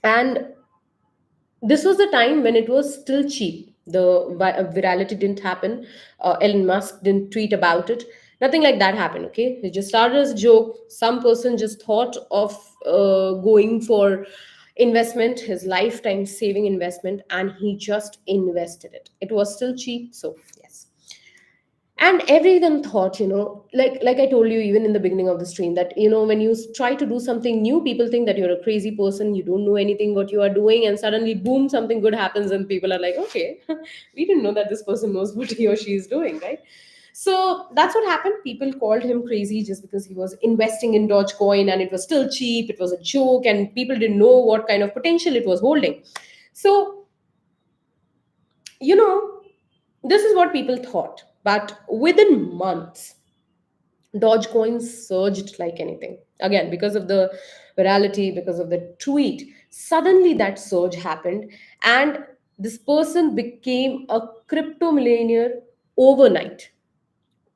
And this was the time when it was still cheap. The virality didn't happen. Elon Musk didn't tweet about it. Nothing like that happened. Okay, it just started as a joke. Some person just thought of going for investment, his lifetime saving investment, and he just invested it. It was still cheap, so yes. And everyone thought, like I told you even in the beginning of the stream, that when you try to do something new, people think that you're a crazy person, you don't know anything what you are doing, and suddenly boom, something good happens, and people are like, okay, we didn't know that this person knows what he or she is doing, right? So that's what happened. People called him crazy just because he was investing in Dogecoin, and it was still cheap, it was a joke, and people didn't know what kind of potential it was holding. So, you know this is what people thought. But within months, Dogecoin surged like anything. Again, because of the virality, because of the tweet, suddenly that surge happened. And This person became a crypto millionaire overnight.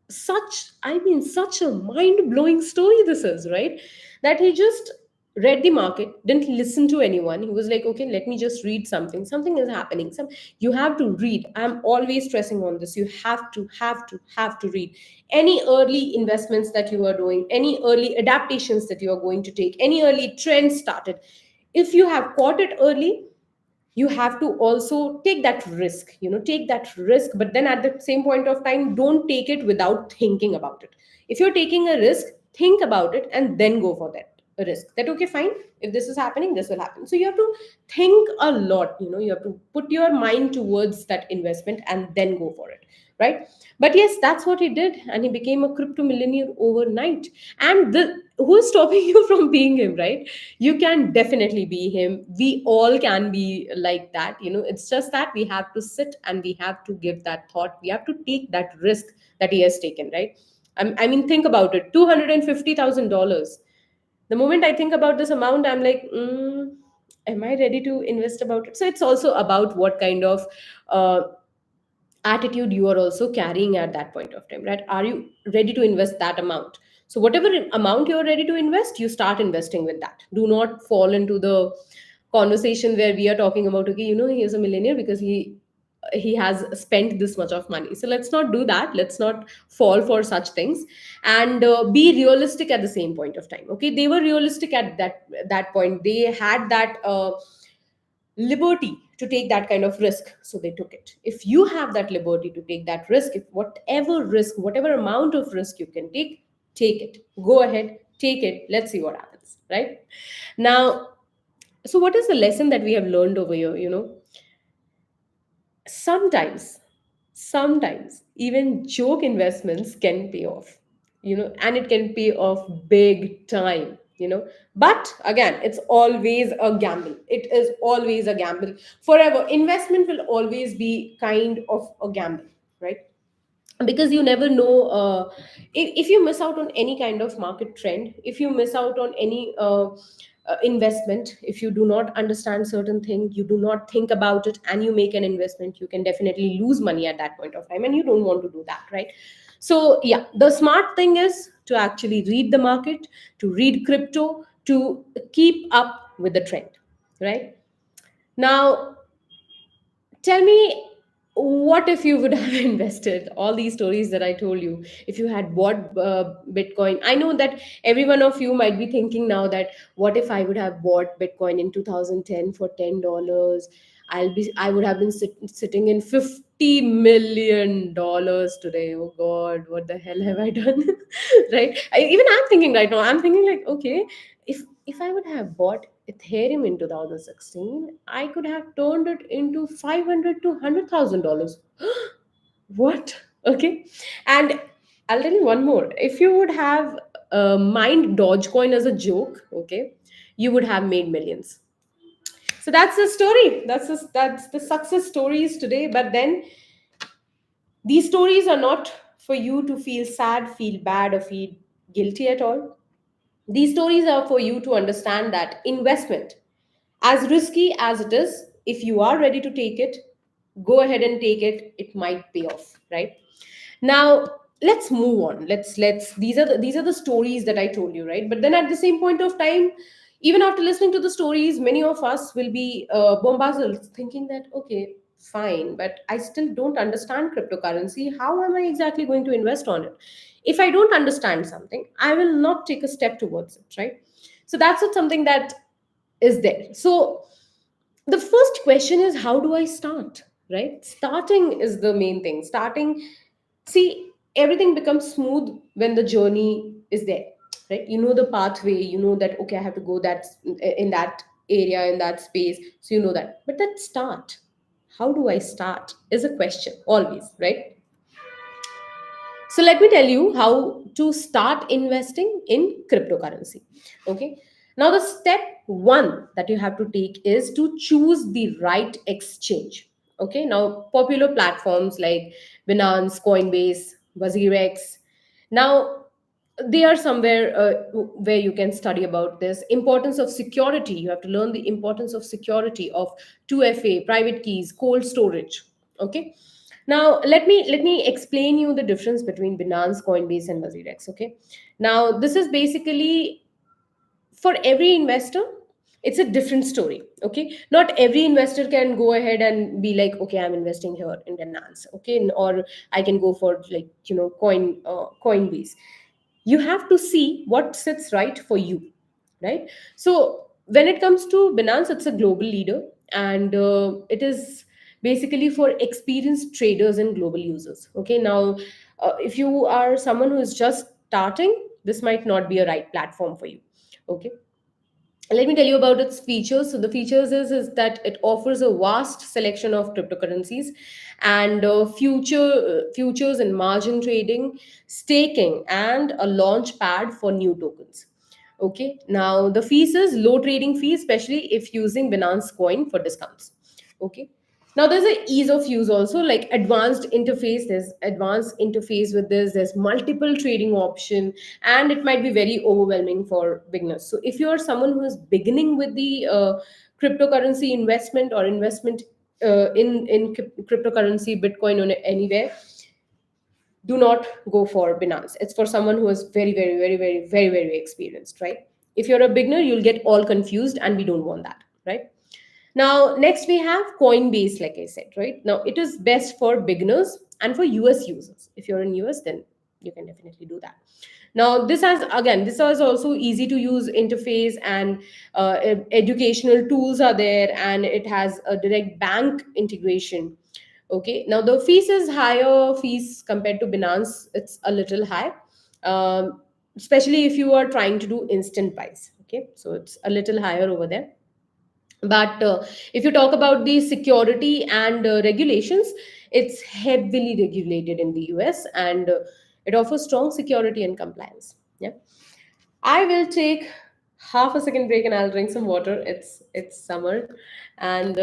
Such a mind-blowing story this is, right? That he just read the market, didn't listen to anyone. He was like, okay, let me just read something. Something is happening. You have to read. I'm always stressing on this. You have to read. Any early investments that you are doing, any early adaptations that you are going to take, any early trends started, if you have caught it early, you have to also take that risk, take that risk. But then at the same point of time, don't take it without thinking about it. If you're taking a risk, think about it and then go for that risk. That, okay, fine, if this is happening, this will happen. So you have to think a lot. You have to put your mind towards that investment and then go for it, right? But yes, that's what he did, and he became a crypto millionaire overnight. And who is stopping you from being him, right? You can definitely be him. We all can be like that. It's just that we have to sit and we have to give that thought. We have to take that risk that he has taken, right? I mean, think about it. $250,000. The moment I think about this amount, I'm like, am I ready to invest about it? So it's also about what kind of uh, attitude you are also carrying at that point of time, right? Are you ready to invest that amount? So whatever amount you're ready to invest, you start investing with that. Do not fall into the conversation where we are talking about, okay, he is a millionaire because he has spent this much of money. So let's not do that. Let's not fall for such things. And be realistic at the same point of time. Okay, they were realistic at that point. They had that liberty to take that kind of risk, so they took it. If you have that liberty to take that risk, if whatever risk, whatever amount of risk you can take it. Go ahead, take it. Let's see what happens, right? Now, so what is the lesson that we have learned over here? Sometimes even joke investments can pay off, and it can pay off big time. But again, it's always a gamble. It is always a gamble. Forever investment will always be kind of a gamble, right? Because you never know, if you miss out on any kind of market trend, if you miss out on any investment, if you do not understand certain thing, you do not think about it, and you make an investment, you can definitely lose money at that point of time, and you don't want to do that, right? So yeah, the smart thing is to actually read the market, to read crypto, to keep up with the trend, right? Now, tell me, what if you would have invested all these stories that I told you? If you had bought Bitcoin, I know that every one of you might be thinking now that, what if I would have bought Bitcoin in 2010 for $10? I would have been sitting in $50 million today. Oh God, what the hell have I done? Right? Even I'm thinking right now. I'm thinking like, okay, if I would have bought Ethereum in 2016, I could have turned it into 500 to $100,000. What? Okay. And I'll tell you one more. If you would have mined Dogecoin as a joke, okay, you would have made millions. So that's the story. That's the success stories today. But then these stories are not for you to feel sad, feel bad, or feel guilty at all. These stories are for you to understand that investment, as risky as it is, if you are ready to take it, go ahead and take it. It might pay off, right? Now, let's move on. Let's these are the stories that I told you, right? But then at the same point of time, even after listening to the stories, many of us will be bombarded thinking that, okay, fine, but I still don't understand cryptocurrency. How am I exactly going to invest on it? If I don't understand something, I will not take a step towards it, right? So that's what something that is there. So the first question is, how do I start? Right? Starting is the main thing. Starting, see, everything becomes smooth when the journey is there, right? You know the pathway, you know that, okay, I have to go that in that area, in that space. So you know that. But that start, how do I start is a question always, right? So let me tell you how to start investing in cryptocurrency. Okay. Now, the step one that you have to take is to choose the right exchange. Okay. Now, popular platforms like Binance, Coinbase, WazirX. Now, they are somewhere where you can study about this importance of security. You have to learn the importance of security of 2FA, private keys, cold storage. Okay. Now let me explain you the difference between Binance, Coinbase, and WazirX. Okay. Now this is basically for every investor, it's a different story. Okay, not every investor can go ahead and be like, okay, I'm investing here in Binance, okay, or I can go for, like, Coinbase. You have to see what sits right for you, right? So when it comes to Binance, it's a global leader, and it is basically for experienced traders and global users. Okay, now if you are someone who is just starting, this might not be a right platform for you. Okay, let me tell you about its features. So the features is that it offers a vast selection of cryptocurrencies and futures and margin trading, staking, and a launch pad for new tokens. Okay, now the fees is low trading fee, especially if using Binance Coin for discounts. Okay, now there's a ease of use also, like advanced interface. There's advanced interface with this. There's multiple trading option, and it might be very overwhelming for beginners. So if you are someone who is beginning with the cryptocurrency investment or investment in cryptocurrency, Bitcoin, or anywhere, do not go for Binance. It's for someone who is very, very, very, very, very, very experienced, right? If you're a beginner, you'll get all confused, and we don't want that, right? Now, next we have Coinbase, like I said, right? Now, it is best for beginners and for US users. If you're in US, then you can definitely do that. Now, this has also easy to use interface, and educational tools are there, and it has a direct bank integration. Okay, now the fees is higher fees compared to Binance. It's a little high, especially if you are trying to do instant buys. Okay, so it's a little higher over there. But if you talk about the security and regulations, it's heavily regulated in the US, and it offers strong security and compliance. Yeah. I will take half a second break and I'll drink some water. It's summer. And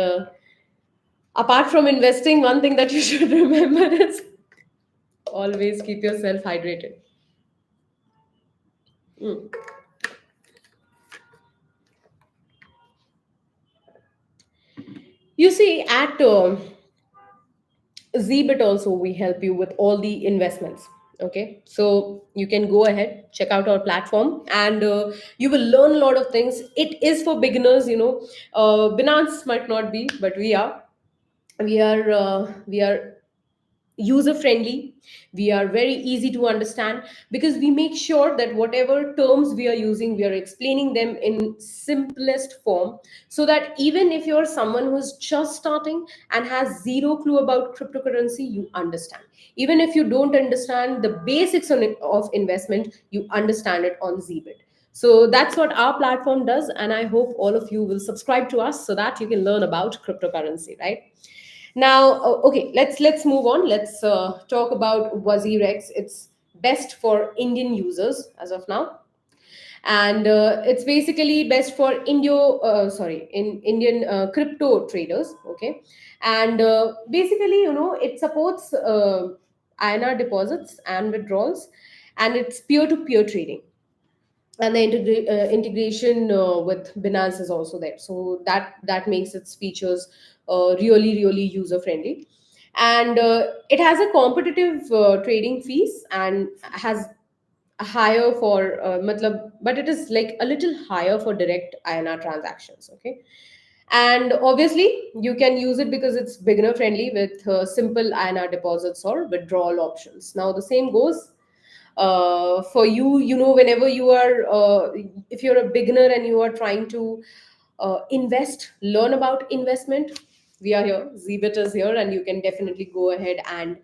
apart from investing, one thing that you should remember is always keep yourself hydrated. Mm. You see, at Zbit also we help you with all the investments. Okay, so you can go ahead, check out our platform, and you will learn a lot of things. It is for beginners, Binance might not be, but we are user friendly. We are very easy to understand, because we make sure that whatever terms we are using, we are explaining them in simplest form, so that even if you're someone who's just starting and has zero clue about cryptocurrency, you understand. Even if you don't understand the basics of investment, you understand it on Zbit. So that's what our platform does, and I hope all of you will subscribe to us so that you can learn about cryptocurrency, right? Now, okay, let's move on. Let's talk about WazirX. It's best for Indian users as of now, and it's basically best for in Indian crypto traders. Okay, and basically, it supports INR deposits and withdrawals, and it's peer-to-peer trading, and the integration with Binance is also there. So that makes its features really, really user friendly, and it has a competitive trading fees, and has a higher for but it is like a little higher for direct INR transactions. Okay, and obviously you can use it because it's beginner friendly with simple INR deposits or withdrawal options. Now the same goes for you, whenever you are if you're a beginner and you are trying to learn about investment, we are here. Zbit is here, and you can definitely go ahead and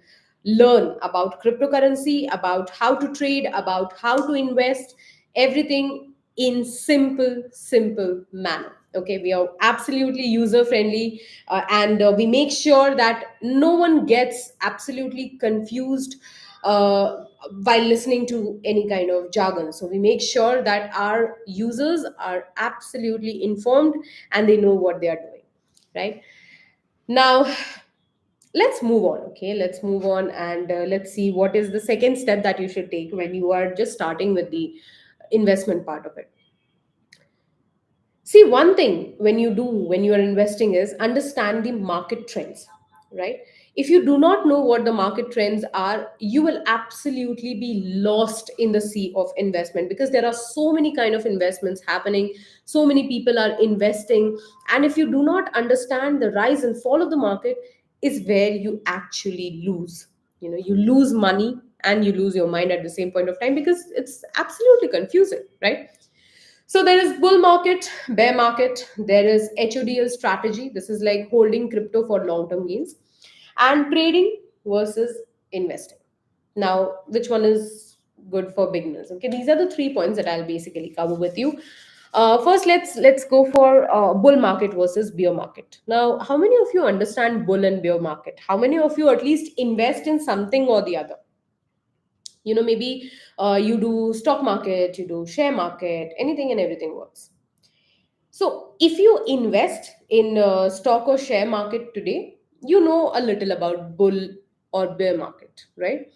learn about cryptocurrency, about how to trade, about how to invest, everything in simple manner. Okay, we are absolutely user friendly, and we make sure that no one gets absolutely confused while listening to any kind of jargon. So we make sure that our users are absolutely informed and they know what they are doing, right? Now, Let's move on. Okay, let's move on, and let's see what is the second step that you should take when you are just starting with the investment part of it. See, one thing when you do, when you are investing, is understand the market trends, right? If you do not know what the market trends are, you will absolutely be lost in the sea of investment, because there are so many kind of investments happening, so many people are investing, and if you do not understand the rise and fall of the market, is where you actually lose. You lose money and you lose your mind at the same point of time, because it's absolutely confusing, right? So there is bull market, bear market, there is HODL strategy. This is like holding crypto for long-term gains, and trading versus investing. Now, which one is good for beginners? Okay, these are the 3 points that I'll basically cover with you. First, let's go for bull market versus bear market. Now, how many of you understand bull and bear market? How many of you at least invest in something or the other? Maybe you do stock market, you do share market, anything and everything works. So if you invest in stock or share market today, you know a little about bull or bear market, right?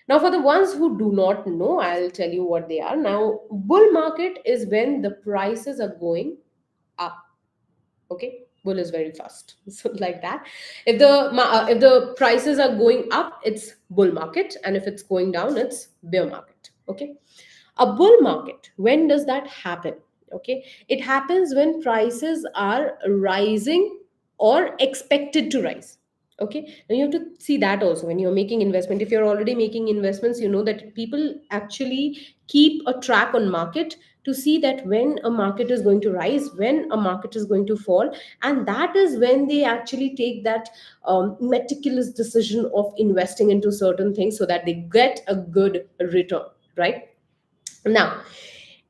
Now, for the ones who do not know, I'll tell you what they are. Now, bull market is when the prices are going up. Okay, bull is very fast, so like that. If the prices are going up, it's bull market, and if it's going down, it's bear market. Okay, a bull market, when does that happen? Okay, it happens when prices are rising or expected to rise. Okay, and you have to see that also when you're making investment. If you're already making investments, you know that people actually keep a track on market to see that when a market is going to rise, when a market is going to fall, and that is when they actually take that meticulous decision of investing into certain things so that they get a good return, right? Now,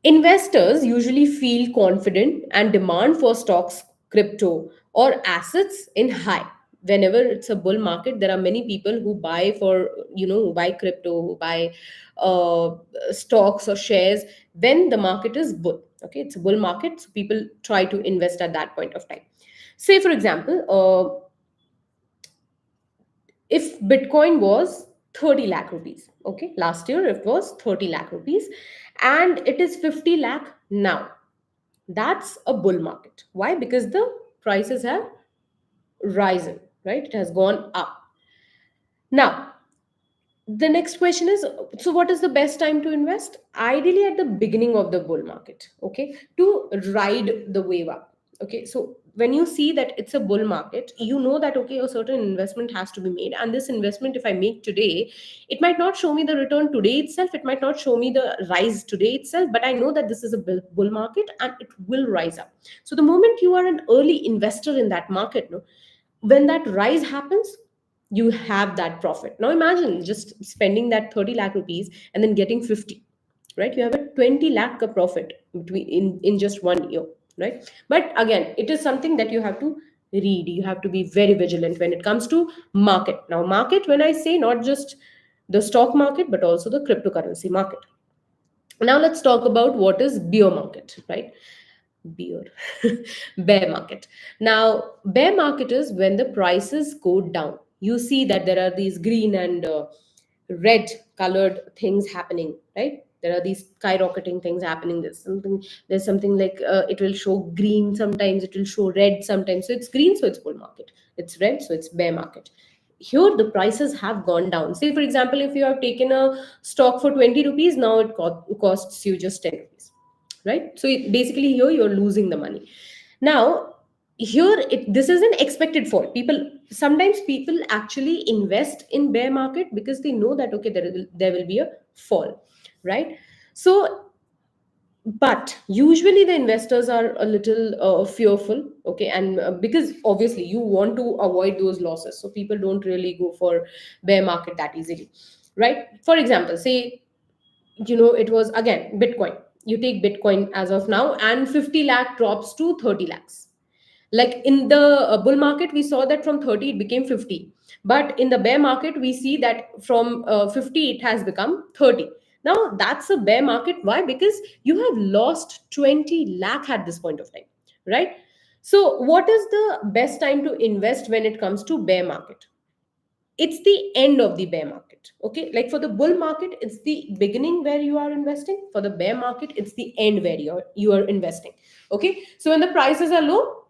investors usually feel confident and demand for stocks, crypto, or assets in high. Whenever it's a bull market, there are many people who buy for, who buy crypto, who buy uh, stocks or shares when the market is bull. Okay, it's a bull market, so people try to invest at that point of time. Say, for example, if Bitcoin was 30 lakh rupees, okay, last year it was 30 lakh rupees, and it is 50 lakh now. That's a bull market. Why? Because the prices have risen, right? It has gone up. Now, the next question is, so what is the best time to invest? Ideally at the beginning of the bull market, okay, to ride the wave up. Okay, so when you see that it's a bull market, you know that okay, a certain investment has to be made, and this investment, if I make today, it might not show me the return today itself, it might not show me the rise today itself, but I know that this is a bull market and it will rise up. So the moment you are an early investor in that market, no, when that rise happens, you have that profit. Now imagine just spending that 30 lakh rupees and then getting 50, right? You have a 20 lakh profit between in just 1 year, right? But again, it is something that you have to read, you have to be very vigilant when it comes to market. Now market, when I say, not just the stock market but also the cryptocurrency market. Now let's talk about what is bear market, right? Beer. Bear market. Now bear market is when the prices go down. You see that there are these green and red colored things happening, right? There are these skyrocketing things happening. There's something like it will show green sometimes, it will show red sometimes. So it's green, so it's bull market. It's red, so it's bear market. Here the prices have gone down. Say for example, if you have taken a stock for 20 rupees, now it costs you just 10 rupees, right? So basically here you're losing the money. Now here this is an expected fall. People actually invest in bear market because they know that okay, there will be a fall, right? So but usually the investors are a little fearful, okay, and because obviously you want to avoid those losses, so people don't really go for bear market that easily, right? For example, say, it was again Bitcoin. You take Bitcoin as of now and 50 lakh drops to 30 lakhs. Like in the bull market we saw that from 30 it became 50, but in the bear market we see that from 50 it has become 30. Now that's a bear market. Why? Because you have lost 20 lakh at this point of time, right? So what is the best time to invest when it comes to bear market? it's the end of the bear market. Okay, like for the bull market it's the beginning where you are investing, for the bear market it's the end where you are investing. Okay, so when the prices are low,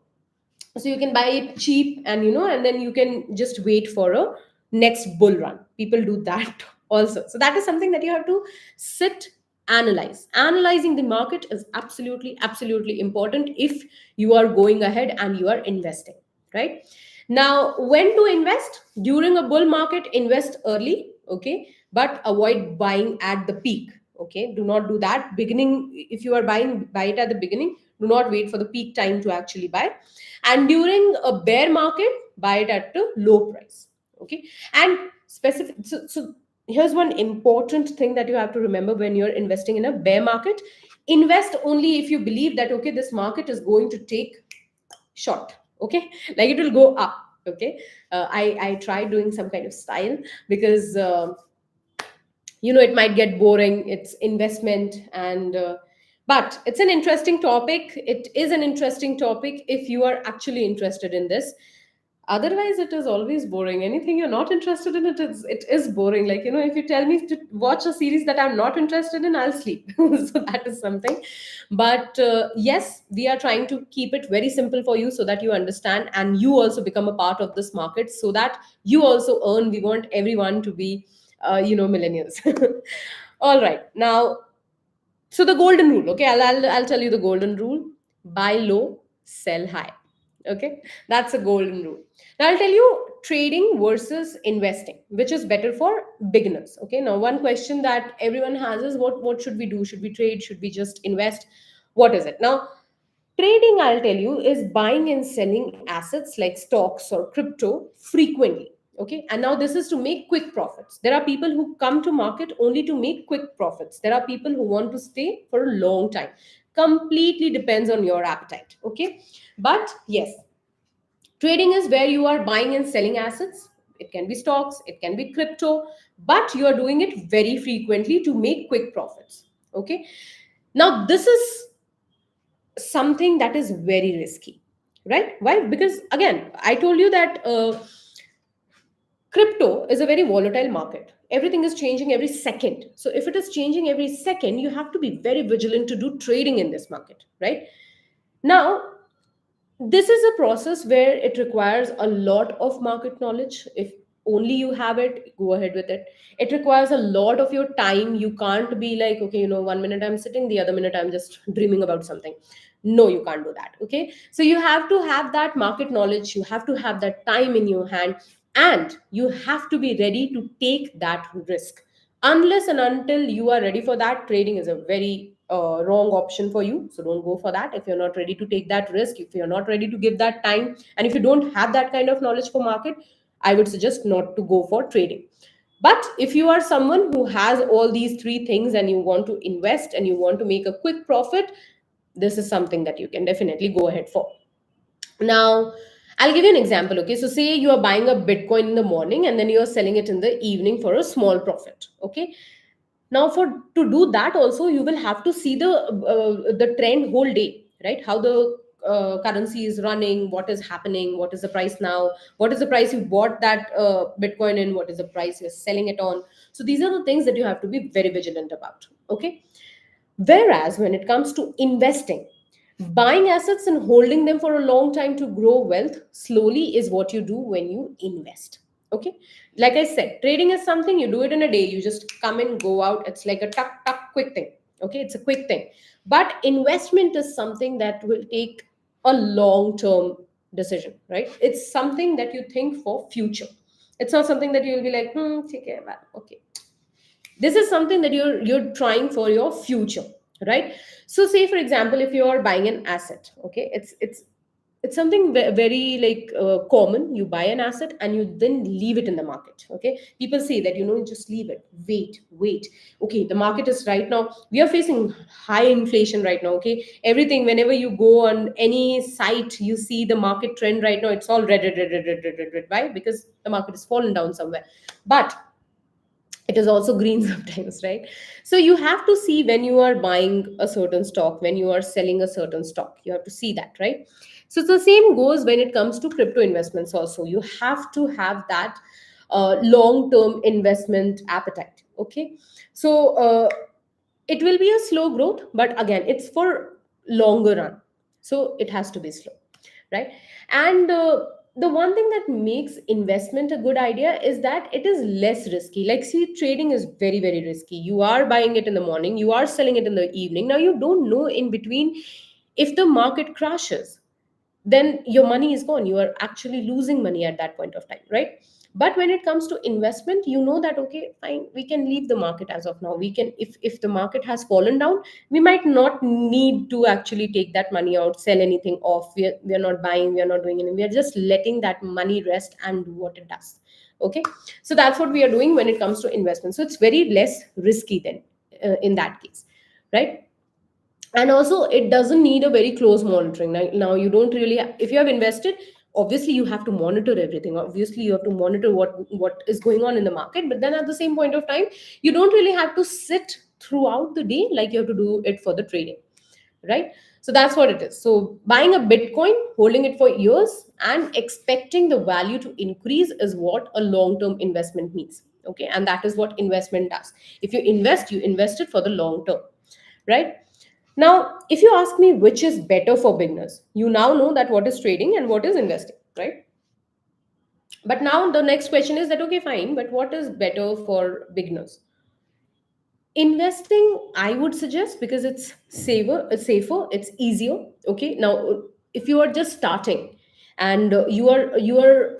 so you can buy it cheap, and and then you can just wait for a next bull run. People do that also. So that is something that you have to sit, analyzing the market is absolutely important if you are going ahead and you are investing, right? Now, when to invest during a bull market? Invest early, okay, but avoid buying at the peak. Okay, do not do that beginning. If you are buying, buy it at the beginning. Do not wait for the peak time to actually buy. And during a bear market, buy it at a low price. Okay, and specific. So here's one important thing that you have to remember when you're investing in a bear market: invest only if you believe that okay, this market is going to take short. Okay, like it will go up. Okay, I tried doing some kind of style because it might get boring. It's investment, and but it's an interesting topic. It is an interesting topic if you are actually interested in this. Otherwise it is always boring. Anything you're not interested in, it is boring. Like, if you tell me to watch a series that I'm not interested in, I'll sleep. So that is something. But yes, we are trying to keep it very simple for you so that you understand and you also become a part of this market, so that you also earn. We want everyone to be millionaires. All right, now, so the golden rule. Okay, I'll tell you the golden rule: buy low, sell high. Okay, that's a golden rule. Now I'll tell you trading versus investing, which is better for beginners. Okay, now one question that everyone has is what should we do? Should we trade? Should we just invest? What is it? Now, trading, I'll tell you, is buying and selling assets like stocks or crypto frequently. Okay. And now this is to make quick profits. There are people who come to market only to make quick profits. There are people who want to stay for a long time. Completely depends on your appetite. Okay. But yes, trading is where you are buying and selling assets. It can be stocks, it can be crypto, but you are doing it very frequently to make quick profits. Okay. Now, this is something that is very risky, right? Why? Because again, I told you that crypto is a very volatile market. Everything is changing every second. So if it is changing every second, you have to be very vigilant to do trading in this market, right? Now, this is a process where it requires a lot of market knowledge. If only you have it, go ahead with it. It requires a lot of your time. You can't be like, okay, 1 minute I'm sitting, the other minute I'm just dreaming about something. No, you can't do that. Okay, so you have to have that market knowledge, you have to have that time in your hand, and you have to be ready to take that risk. Unless and until you are ready for that, trading is a very wrong option for you. So don't go for that if you're not ready to take that risk, if you're not ready to give that time, and if you don't have that kind of knowledge for market, I would suggest not to go for trading. But if you are someone who has all these three things and you want to invest and you want to make a quick profit, this is something that you can definitely go ahead for. Now, I'll give you an example. Okay, so say you are buying a Bitcoin in the morning and then you are selling it in the evening for a small profit. Okay, now for to do that also, you will have to see the trend whole day, right? How the currency is running, what is happening, what is the price now, what is the price you bought that Bitcoin in, what is the price you're selling it on. So these are the things that you have to be very vigilant about. Okay, whereas when it comes to investing, buying assets and holding them for a long time to grow wealth slowly is what you do when you invest. Okay. Like I said, trading is something you do it in a day. You just come in, go out. It's like a tuck, tuck, quick thing. Okay. It's a quick thing. But investment is something that will take a long term decision, right? It's something that you think for future. It's not something that you'll be like, take care, well, okay. This is something that you're trying for your future, right? So say for example, if you're buying an asset, okay, it's something very like common. You buy an asset and you then leave it in the market. Okay, people say that just leave it, wait. Okay, the market is right now, we are facing high inflation right now. Okay, everything, whenever you go on any site, you see the market trend right now, it's all red, red, red, red, red, red, red, red. Why? Because the market has fallen down somewhere. But it is also green sometimes, right? So you have to see when you are buying a certain stock, when you are selling a certain stock, you have to see that, right? So the same goes when it comes to crypto investments also. You have to have that long term investment appetite. Okay, so it will be a slow growth, but again, it's for longer run, so it has to be slow, right? And the one thing that makes investment a good idea is that it is less risky. Like, see, trading is very, very risky. You are buying it in the morning, you are selling it in the evening. Now you don't know in between, if the market crashes, then your money is gone. You are actually losing money at that point of time, right? But when it comes to investment, you know that, okay, fine, we can leave the market as of now. We can, if the market has fallen down, we might not need to actually take that money out, sell anything off. We are not buying, we are not doing anything, we are just letting that money rest and do what it does. Okay, so that's what we are doing when it comes to investment. So it's very less risky then, in that case, right? And also, it doesn't need a very close monitoring. Now you don't really if you have invested, obviously you have to monitor everything. Obviously you have to monitor what is going on in the market, but then at the same point of time, you don't really have to sit throughout the day like you have to do it for the trading, right? So that's what it is. So buying a bitcoin, holding it for years, and expecting the value to increase is what a long term investment means. Okay, and that is what investment does. If you invest, you invest it for the long term, right? Now, if you ask me which is better for beginners, you now know that what is trading and what is investing, right? But now the next question is that, okay, fine, but what is better for beginners? Investing, I would suggest, because it's safer, it's easier. Okay, now if you are just starting, and you are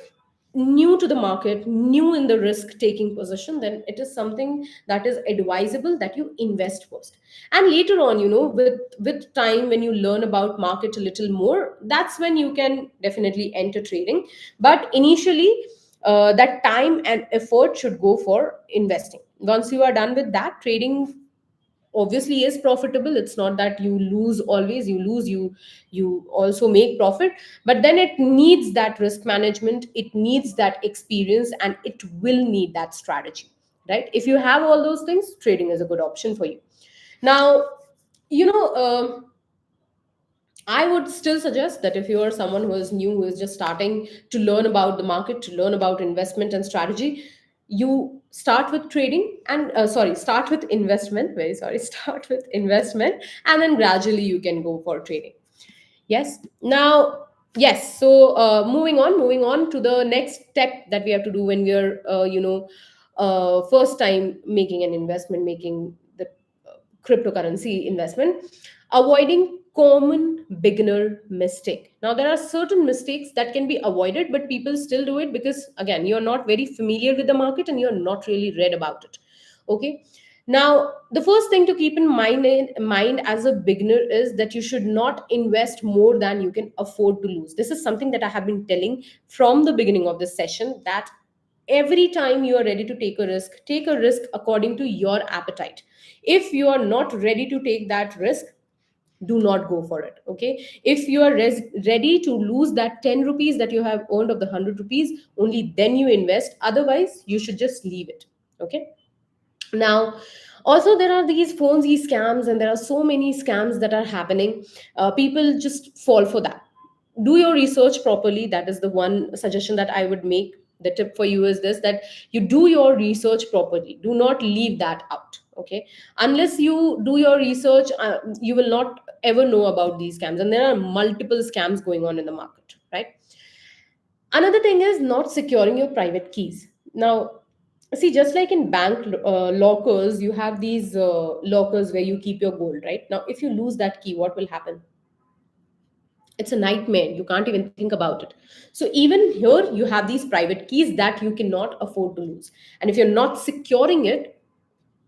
new to the market, new in the risk taking position, then it is something that is advisable that you invest first. And later on, with time, when you learn about market a little more, that's when you can definitely enter trading. But initially, that time and effort should go for investing. Once you are done with that, trading obviously is profitable. It's not that you lose always. You also make profit, but then it needs that risk management, it needs that experience, and it will need that strategy, right? If you have all those things, trading is a good option for you. Now, you know I would still suggest that if you are someone who is new, who is just starting to learn about the market, to learn about investment and strategy, you start with trading and start with investment. Very sorry, start with investment, and then gradually you can go for trading. Yes. Now, yes. So, moving on to the next step that we have to do when we are, first time making an investment, making the cryptocurrency investment, avoiding common beginner mistake. Now, there are certain mistakes that can be avoided, but people still do it because, again, you're not very familiar with the market and you're not really read about it. Okay. Now, the first thing to keep in mind as a beginner is that you should not invest more than you can afford to lose. This is something that I have been telling from the beginning of this session, that every time you are ready to take a risk according to your appetite. If you are not ready to take that risk, do not go for it. Okay, if you are ready to lose that 10 rupees that you have earned of the 100 rupees, only then you invest. Otherwise, you should just leave it. Okay. Now, also, there are these Ponzi scams, and there are so many scams that are happening. People just fall for that. Do your research properly. That is the one suggestion that I would make. The tip for you is this, that you do your research properly. Do not leave that out. Okay, unless you do your research, you will not ever know about these scams, and there are multiple scams going on in the market, right? Another thing is not securing your private keys. Now, see, just like in bank lockers, you have these lockers where you keep your gold, right? Now, if you lose that key, what will happen? It's a nightmare. You can't even think about it. So even here, you have these private keys that you cannot afford to lose. And if you're not securing it,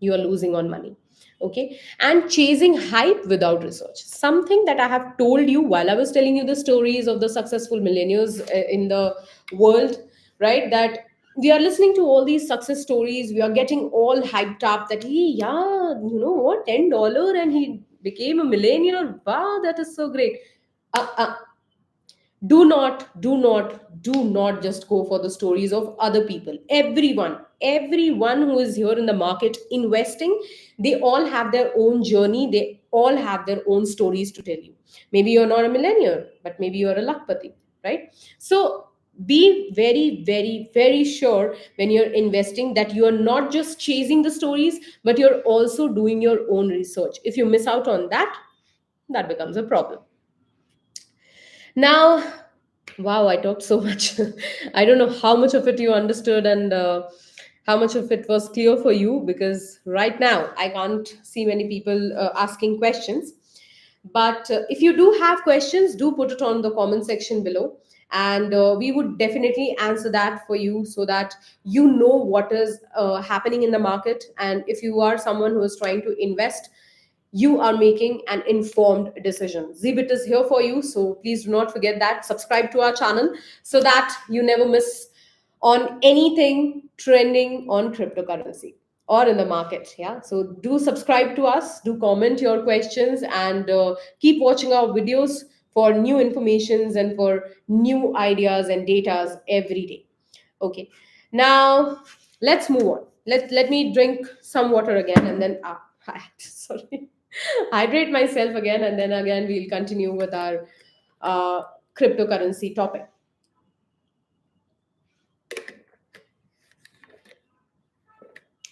you are losing on money. Okay. And chasing hype without research, something that I have told you while I was telling you the stories of the successful millionaires in the world, right? That we are listening to all these success stories, we are getting all hyped up that he, yeah, you know what, $10 and he became a millionaire. Wow, that is so great. uh, do not just go for the stories of other people. Everyone who is here in the market investing, they all have their own journey, they all have their own stories to tell you. Maybe you're not a millionaire, but maybe you're a lakpati, right? So Be very, very, very sure when you're investing that you are not just chasing the stories, but you're also doing your own research. If you miss out on that, that becomes a problem. Now, wow, I talked so much. I don't know how much of it you understood and how much of it was clear for you, because right now I can't see many people asking questions. But if you do have questions, do put it on the comment section below. And we would definitely answer that for you so that you know what is happening in the market. And if you are someone who is trying to invest, you are making an informed decision. Zbit is here for you, so please do not forget that. Subscribe to our channel so that you never miss on anything trending on cryptocurrency or in the market. Yeah, so do subscribe to us, do comment your questions, and keep watching our videos for new informations and for new ideas and datas every day. Okay, now let's move on. Let me drink some water again, and then sorry, hydrate myself again, and then again we'll continue with our uh, cryptocurrency topic.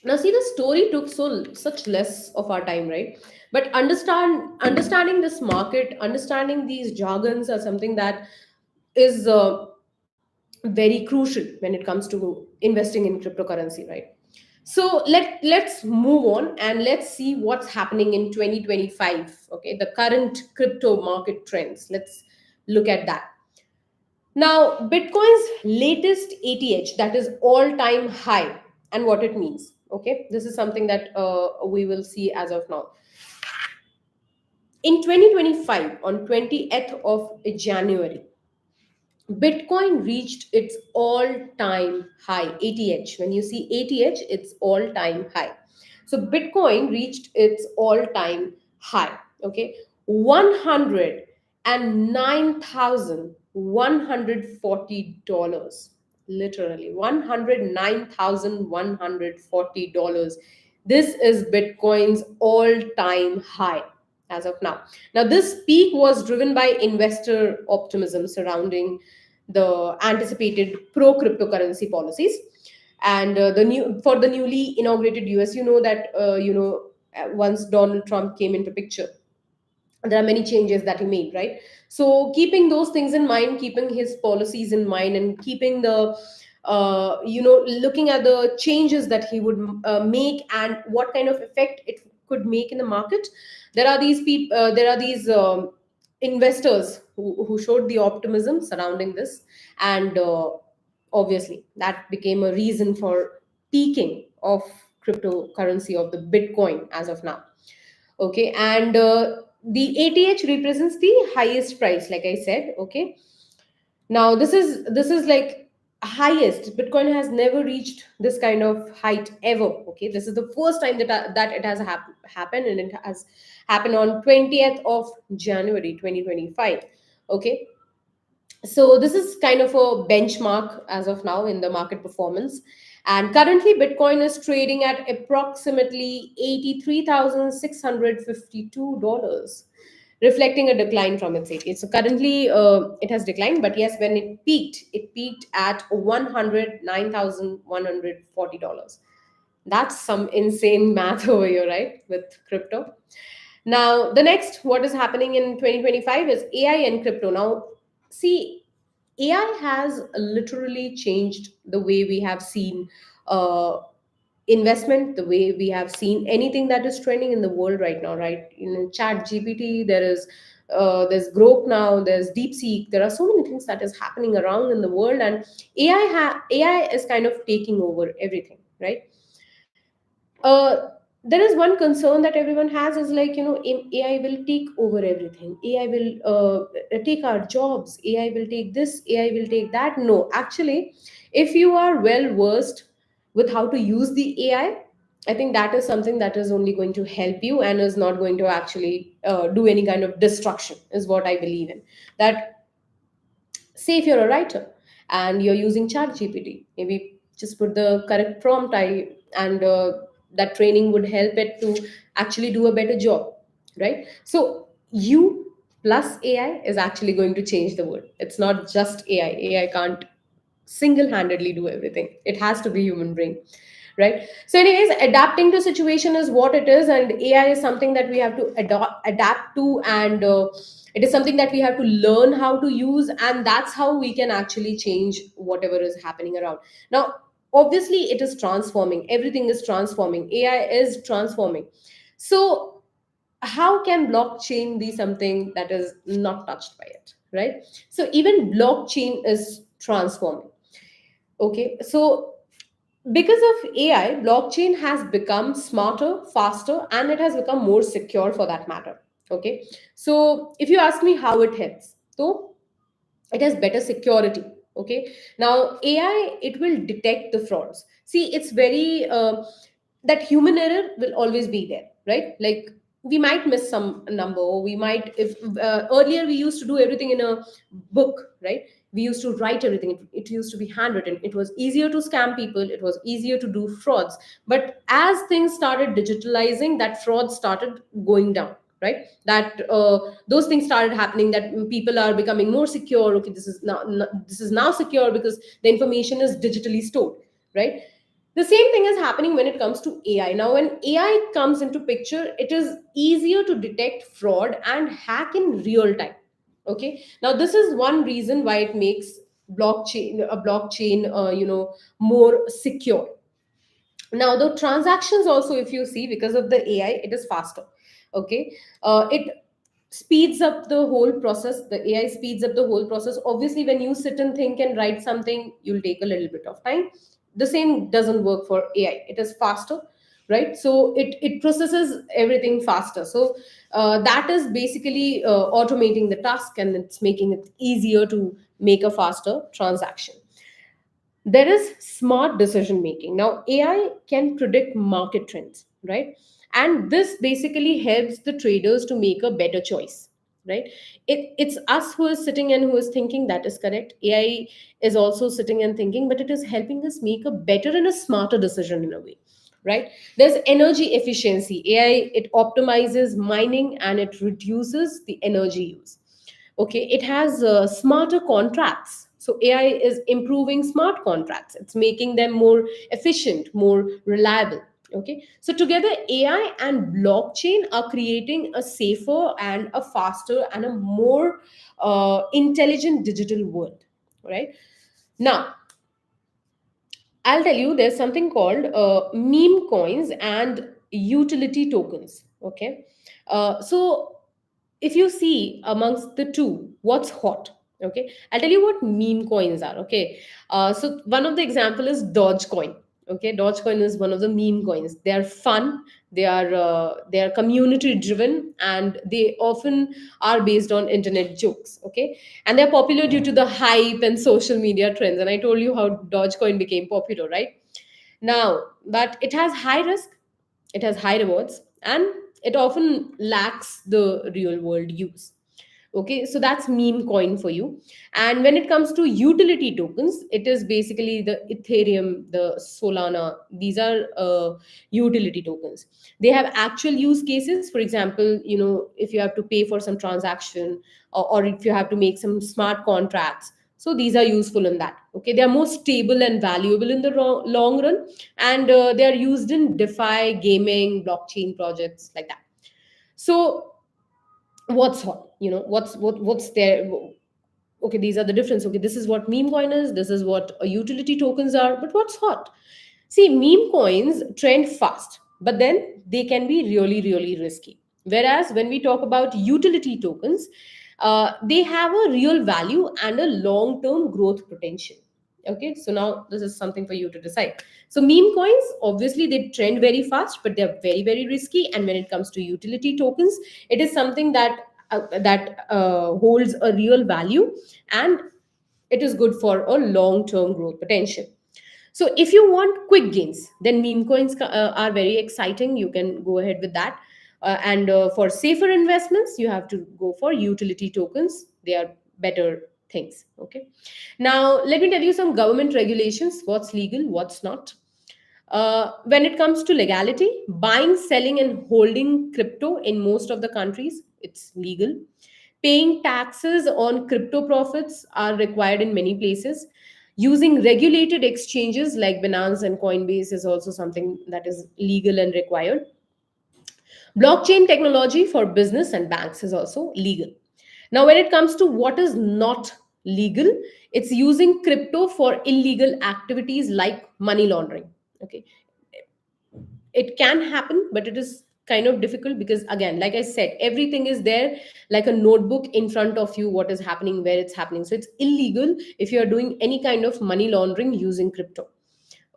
Now, see, the story took such less of our time, right? But understanding this market, understanding these jargons are something that is very crucial when it comes to investing in cryptocurrency, right? So let's move on and let's see what's happening in 2025. Okay, the current crypto market trends. Let's look at that. Now, Bitcoin's latest ATH, that is all time high, and what it means. Okay, this is something that we will see as of now. In 2025, on 20th of January, Bitcoin reached its all-time high, ATH. When you see ATH, it's all-time high. So Bitcoin reached its all-time high. Okay, 109,140 dollars. Literally, $109,140. This is Bitcoin's all-time high as of now. Now, this peak was driven by investor optimism surrounding the anticipated pro cryptocurrency policies. And the new for the newly inaugurated US, you know that once Donald Trump came into picture, there are many changes that he made, right? So keeping those things in mind, keeping his policies in mind, and keeping the looking at the changes that he would make and what kind of effect it could make in the market, there are these investors who showed the optimism surrounding this. And obviously that became a reason for peaking of cryptocurrency of the Bitcoin as of now. Okay, and the ATH represents the highest price, like I said. Okay, now this is like highest. Bitcoin has never reached this kind of height ever. Okay, this is the first time that it has happened, and it has happened on 20th of January 2025. Okay, so this is kind of a benchmark as of now in the market performance. And currently Bitcoin is trading at approximately $83,652, reflecting a decline from its 80. So currently it has declined, but yes, when it peaked at $109,140. That's some insane math over here, right, with crypto. Now, the next, what is happening in 2025 is AI and crypto. Now, see, AI has literally changed the way we have seen uh, investment, the way we have seen anything that is trending in the world right now, right? In Chat GPT, there's Grok now, there's DeepSeek. There are so many things that is happening around in the world, and AI is kind of taking over everything, right? uh, there is one concern that everyone has is like, AI will take over everything. AI will take our jobs. AI will take this. AI will take that. No, actually, if you are well versed with how to use the AI, I think that is something that is only going to help you and is not going to actually do any kind of destruction, is what I believe in. That, say if you're a writer and you're using Chat GPT, maybe just put the correct prompt, and that training would help it to actually do a better job, right? So you plus AI is actually going to change the world. It's not just AI. AI can't single-handedly do everything. It has to be human brain, right? So anyways, adapting to situation is what it is, and AI is something that we have to adapt to, and it is something that we have to learn how to use, and that's how we can actually change whatever is happening around. Now obviously it is transforming, everything is transforming, AI is transforming. So how can blockchain be something that is not touched by it, right? So even blockchain is transforming. Okay, so because of AI, blockchain has become smarter, faster, and it has become more secure for that matter. Okay, so if you ask me how it helps, so it has better security. Okay, now AI, it will detect the frauds. See, it's very that human error will always be there, right? Like we might miss some number, or we might, if earlier we used to do everything in a book, right? We used to write everything, it used to be handwritten, it was easier to scam people, it was easier to do frauds. But as things started digitalizing, that fraud started going down, right? That those things started happening, that people are becoming more secure. Okay, this is now secure because the information is digitally stored, right? The same thing is happening when it comes to AI. Now when AI comes into picture, it is easier to detect fraud and hack in real time. Okay, now this is one reason why it makes blockchain more secure. Now the transactions also, if you see, because of the AI, it is faster. Okay, it speeds up the whole process, the AI speeds up the whole process. Obviously when you sit and think and write something, you'll take a little bit of time. The same doesn't work for AI, it is faster, right? So it processes everything faster. So that is basically automating the task, and it's making it easier to make a faster transaction. There is smart decision making. Now AI can predict market trends, right? And this basically helps the traders to make a better choice, right? It's us who is sitting and who is thinking, that is correct. AI is also sitting and thinking, but it is helping us make a better and a smarter decision in a way, right? There's energy efficiency. AI, it optimizes mining and it reduces the energy use. Okay, it has smarter contracts. So AI is improving smart contracts, it's making them more efficient, more reliable. Okay, so together AI and blockchain are creating a safer and a faster and a more intelligent digital world, right? Now I'll tell you, there's something called meme coins and utility tokens. Okay. So if you see amongst the two, what's hot? Okay. I'll tell you what meme coins are. Okay. So one of the example is Dogecoin. Okay. Dogecoin is one of the meme coins. They are fun. They are community driven, and they often are based on internet jokes. Okay, and they're popular due to the hype and social media trends. And I told you how Dogecoin became popular, right? Now, but it has high risk, it has high rewards, and it often lacks the real world use. Okay, so that's meme coin for you. And when it comes to utility tokens, it is basically the Ethereum, the Solana. These are utility tokens. They have actual use cases. For example, if you have to pay for some transaction, or if you have to make some smart contracts, so these are useful in that. Okay, they are more stable and valuable in the long run, and they are used in DeFi, gaming, blockchain projects like that. So what's hot? What's there? Okay, these are the difference. Okay, this is what meme coin is, this is what utility tokens are, but what's hot? See, meme coins trend fast, but then they can be really, really risky. Whereas when we talk about utility tokens, they have a real value and a long term growth potential. Okay, so now this is something for you to decide. So, meme coins, obviously, they trend very fast, but they're very, very risky. And when it comes to utility tokens, it is something that holds a real value, and it is good for a long term growth potential. So if you want quick gains, then meme coins are very exciting. You can go ahead with that. And for safer investments, you have to go for utility tokens. They are better things. Okay. Now, let me tell you some government regulations, what's legal, what's not. When it comes to legality, buying, selling, and holding crypto in most of the countries, it's legal. Paying taxes on crypto profits are required in many places. Using regulated exchanges like Binance and Coinbase is also something that is legal and required. Blockchain technology for business and banks is also legal. Now, when it comes to what is not legal, it's using crypto for illegal activities like money laundering. Okay, it can happen, but it is kind of difficult because, again, like I said, everything is there like a notebook in front of you, what is happening, where it's happening. So it's illegal if you are doing any kind of money laundering using crypto.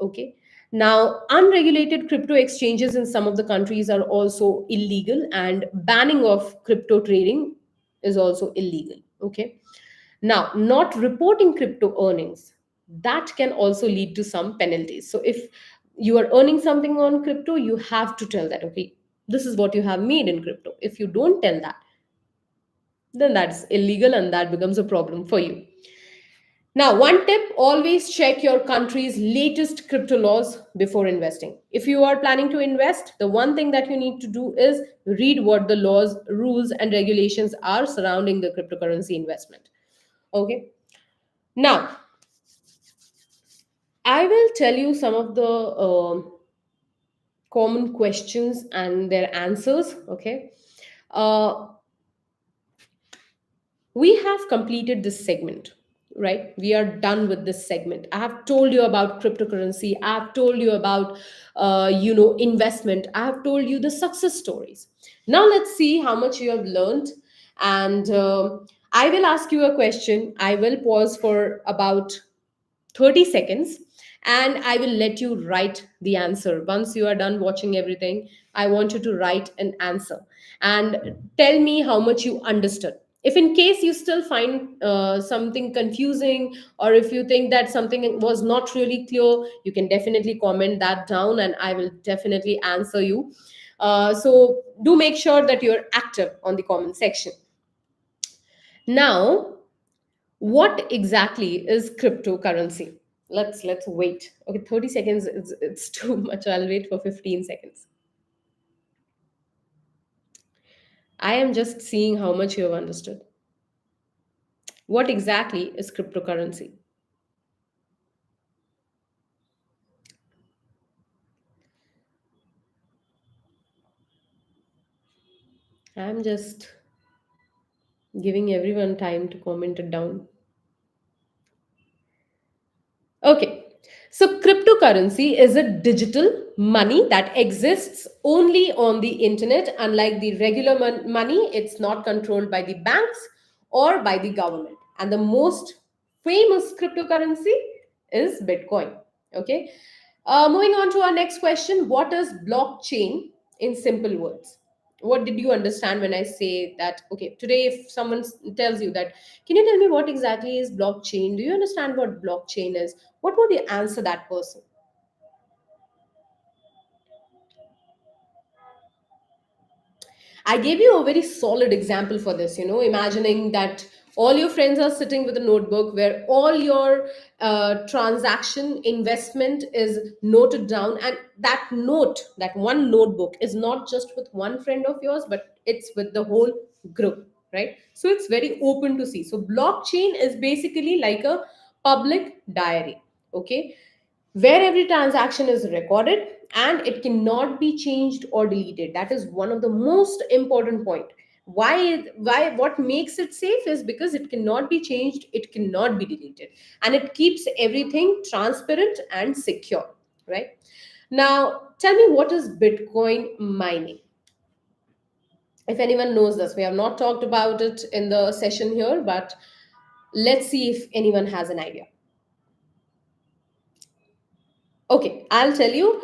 Okay. Now, unregulated crypto exchanges in some of the countries are also illegal, and banning of crypto trading is also illegal. Okay. Now, not reporting crypto earnings, that can also lead to some penalties. So, if you are earning something on crypto, you have to tell that, okay, this is what you have made in crypto. If you don't tell that, then that's illegal and that becomes a problem for you. Now, one tip, always check your country's latest crypto laws before investing. If you are planning to invest, the one thing that you need to do is read what the laws, rules, and regulations are surrounding the cryptocurrency investment. Okay. Now, I will tell you some of the common questions and their answers. Okay. Uh, we have completed this segment, right? We are done with this segment. I have told you about cryptocurrency. I have told you about investment. I have told you the success stories. Now let's see how much you have learned. And I will ask you a question. I will pause for about 30 seconds, and I will let you write the answer. Once you are done watching everything, I want you to write an answer and tell me how much you understood. If in case you still find something confusing, or if you think that something was not really clear, you can definitely comment that down and I will definitely answer you. So do make sure that you're active on the comment section. Now, what exactly is cryptocurrency? Let's wait. Okay, 30 seconds is it's too much. I'll wait for 15 seconds. I am just seeing how much you have understood. What exactly is cryptocurrency? I'm just giving everyone time to comment it down. Okay. So cryptocurrency is a digital money that exists only on the internet. Unlike the regular money, it's not controlled by the banks or by the government. And the most famous cryptocurrency is Bitcoin. Okay. Moving on to our next question, what is blockchain in simple words? What did you understand when I say that? Okay, today, if someone tells you that, can you tell me what exactly is blockchain? Do you understand what blockchain is? What would you answer that person? I gave you a very solid example for this, imagining that all your friends are sitting with a notebook where all your transaction investment is noted down. And that note, that one notebook, is not just with one friend of yours, but it's with the whole group, right? So it's very open to see. So blockchain is basically like a public diary, okay, where every transaction is recorded and it cannot be changed or deleted. That is one of the most important point. Why what makes it safe is because it cannot be changed, it cannot be deleted, and it keeps everything transparent and secure, right? Now tell me, what is Bitcoin mining? If anyone knows this, we have not talked about it in the session here, but let's see if anyone has an idea. Okay, I'll tell you.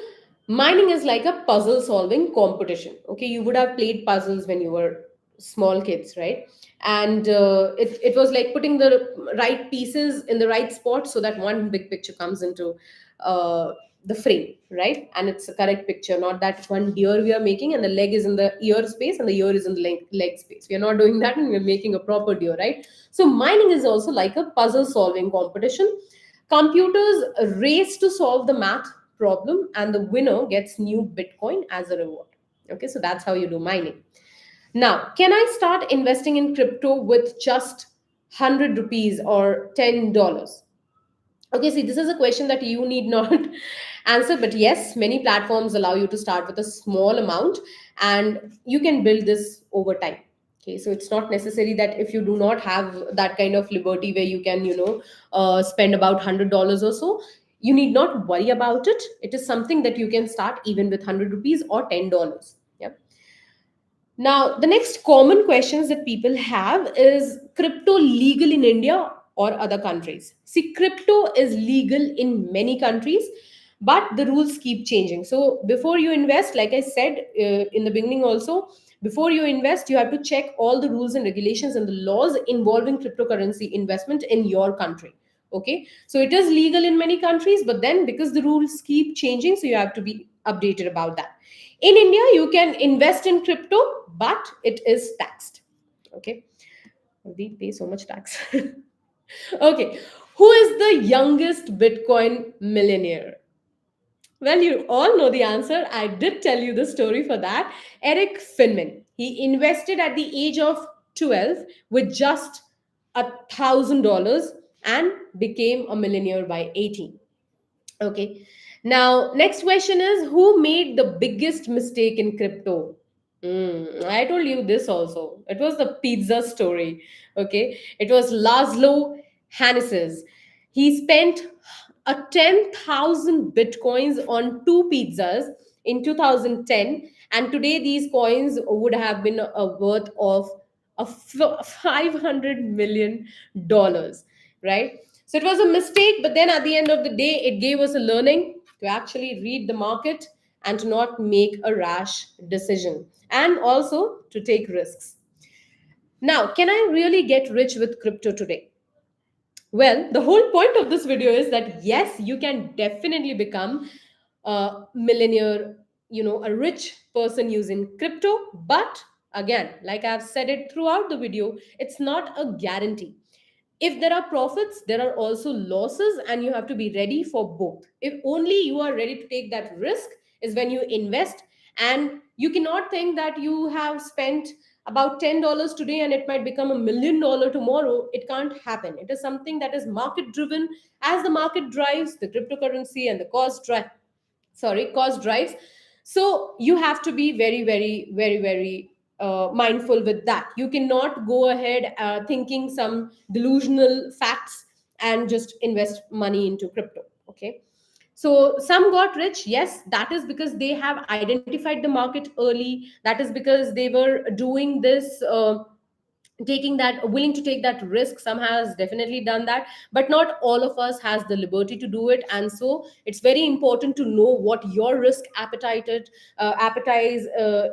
Mining is like a puzzle solving competition. Okay, you would have played puzzles when you were small kids, right? And it was like putting the right pieces in the right spot so that one big picture comes into uh, the frame, right? And it's a correct picture, not that one deer we are making and the leg is in the ear space and the ear is in the leg space. We are not doing that, and we're making a proper deer, right? So mining is also like a puzzle solving competition. Computers race to solve the math problem, and the winner gets new Bitcoin as a reward. Okay, so that's how you do mining. Now, can I start investing in crypto with just 100 rupees or $10? Okay, see, this is a question that you need not answer, but yes, many platforms allow you to start with a small amount and you can build this over time. Okay, so it's not necessary that if you do not have that kind of liberty where you can, spend about $100 or so, you need not worry about it. It is something that you can start even with 100 rupees or $10. Yeah. Now, the next common questions that people have is crypto legal in India or other countries? See, crypto is legal in many countries, but the rules keep changing. So, before you invest, like I said in the beginning also, before you invest, you have to check all the rules and regulations and the laws involving cryptocurrency investment in your country. Okay, so it is legal in many countries, but then because the rules keep changing, so you have to be updated about that. In India, you can invest in crypto, but it is taxed. Okay. We pay so much tax. Okay. Who is the youngest Bitcoin millionaire? Well, you all know the answer. I did tell you the story for that. Eric Finman. He invested at the age of 12 with just $1,000 and became a millionaire by 18. Okay. Now, next question is who made the biggest mistake in crypto? I told you this also. It was the pizza story. Okay. It was Laszlo Hannes's. He spent a 10,000 bitcoins on two pizzas in 2010. And today these coins would have been a worth of $500 million, right? So it was a mistake, but then at the end of the day, it gave us a learning to actually read the market and to not make a rash decision and also to take risks. Now, can I really get rich with crypto today? Well, the whole point of this video is that yes, you can definitely become a millionaire, a rich person using crypto. But again, like I've said it throughout the video, it's not a guarantee. If there are profits, there are also losses, and you have to be ready for both. If only you are ready to take that risk is when you invest. And you cannot think that you have spent about $10 today and it might become $1 million tomorrow. It can't happen. It is something that is market driven. As the market drives, the cryptocurrency and the cost drives. So you have to be very, very, very, very mindful with that. You cannot go ahead thinking some delusional facts and just invest money into crypto. Okay, so some got rich, yes, that is because they have identified the market early. That is because they were doing this taking that willing to take that risk. Some has definitely done that, but not all of us has the liberty to do it. And so it's very important to know what your risk appetite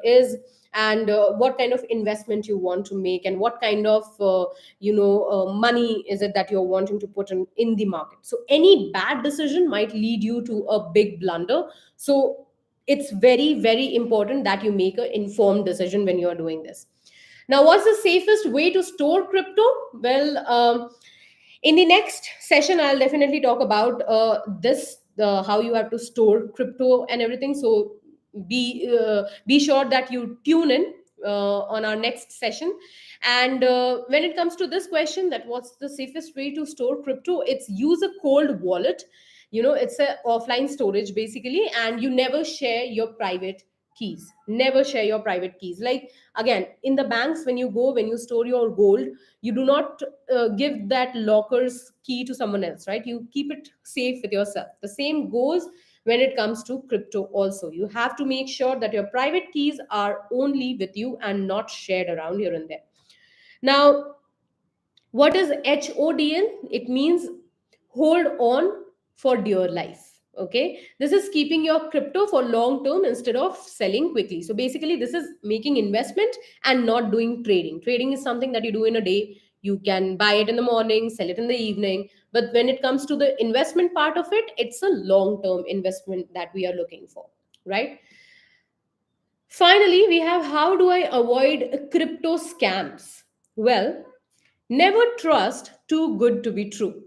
is, and what kind of investment you want to make, and what kind of money is it that you're wanting to put in the market. So any bad decision might lead you to a big blunder. So it's very, very important that you make an informed decision when you're doing this. Now, what's the safest way to store crypto? Well, in the next session, I'll definitely talk about this, how you have to store crypto and everything. So be sure that you tune in on our next session. And when it comes to this question, that what's the safest way to store crypto? It's use a cold wallet. It's a offline storage basically, and you never share your private keys. Never share your private keys. Like again, in the banks, when you store your gold, you do not give that locker's key to someone else, right? You keep it safe with yourself. The same goes when it comes to crypto also. You have to make sure that your private keys are only with you and not shared around here and there. Now, what is HODL? It means hold on for dear life. Okay, this is keeping your crypto for long term instead of selling quickly. So basically, this is making investment and not doing trading. Trading is something that you do in a day. You can buy it in the morning, sell it in the evening. But when it comes to the investment part of it, it's a long term investment that we are looking for, right? Finally, we have how do I avoid crypto scams? Well, never trust too good to be true.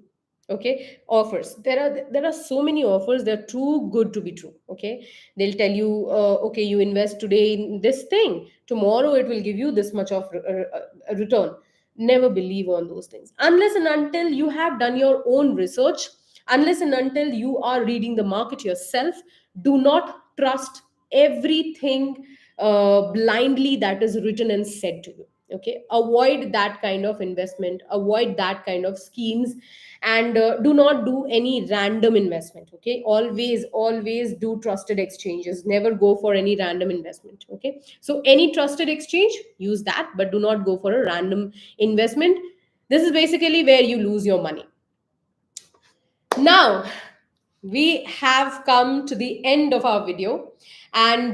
Okay, offers. There are so many offers. They're too good to be true. Okay, they'll tell you, okay, you invest today in this thing. Tomorrow it will give you this much of a return. Never believe on those things unless and until you have done your own research, Unless and until you are reading the market yourself, do not trust everything blindly that is written and said to you. Okay, avoid that kind of investment, avoid that kind of schemes, and do not do any random investment. Okay, always do trusted exchanges, never go for any random investment. Okay, so any trusted exchange, use that, but do not go for a random investment. This is basically where you lose your money. Now we have come to the end of our video, and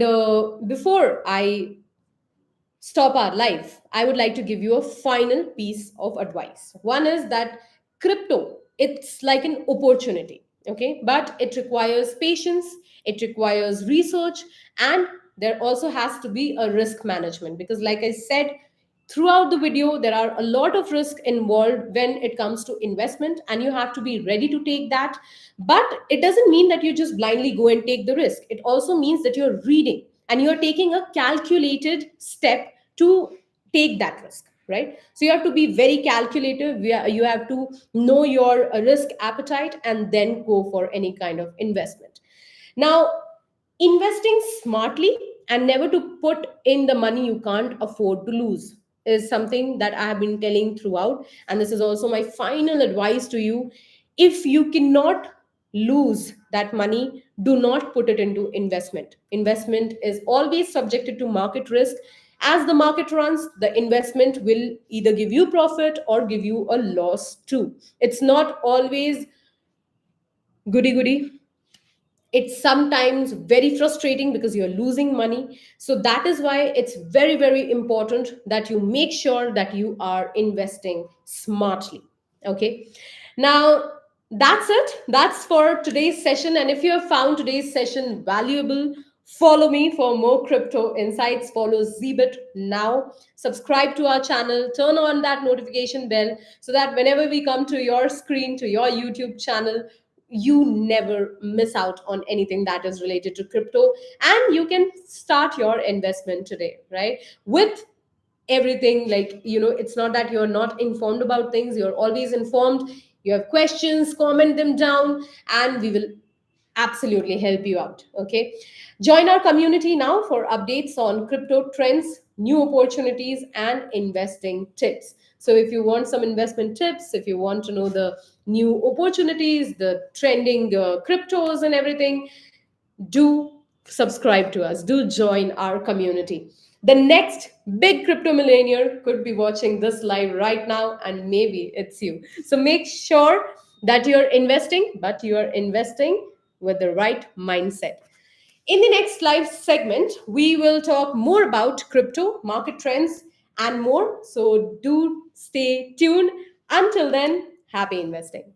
before I stop our life, I would like to give you a final piece of advice. One is that crypto, it's like an opportunity, okay? But it requires patience, it requires research, and there also has to be a risk management, because like I said, throughout the video there are a lot of risk involved when it comes to investment, and you have to be ready to take that. But it doesn't mean that you just blindly go and take the risk. It also means that you're reading and you're taking a calculated step to take that risk, right? So you have to be very calculative. You have to know your risk appetite and then go for any kind of investment. Now, investing smartly and never to put in the money you can't afford to lose is something that I have been telling throughout. And this is also my final advice to you. If you cannot lose that money, do not put it into investment. Investment is always subjected to market risk. As the market runs, the investment will either give you profit or give you a loss too. It's not always goody goody. It's sometimes very frustrating because you're losing money. So that is why it's very, very important that you make sure that you are investing smartly. Okay, now that's it. That's for today's session. And if you have found today's session valuable, follow me for more crypto insights. Follow Zbit now, subscribe to our channel, turn on that notification bell so that whenever we come to your screen, to your YouTube channel, you never miss out on anything that is related to crypto, and you can start your investment today, right? With everything, like, it's not that you're not informed about things, you're always informed. You have questions, comment them down, and we will absolutely help you out. Okay, join our community now for updates on crypto trends, new opportunities, and investing tips. So if you want some investment tips, if you want to know the new opportunities, the trending cryptos and everything, do subscribe to us, do join our community. The next big crypto millionaire could be watching this live right now, and maybe it's you. So make sure that you're investing, but you're investing with the right mindset. In the next live segment, we will talk more about crypto, market trends, and more. So do stay tuned. Until then, happy investing.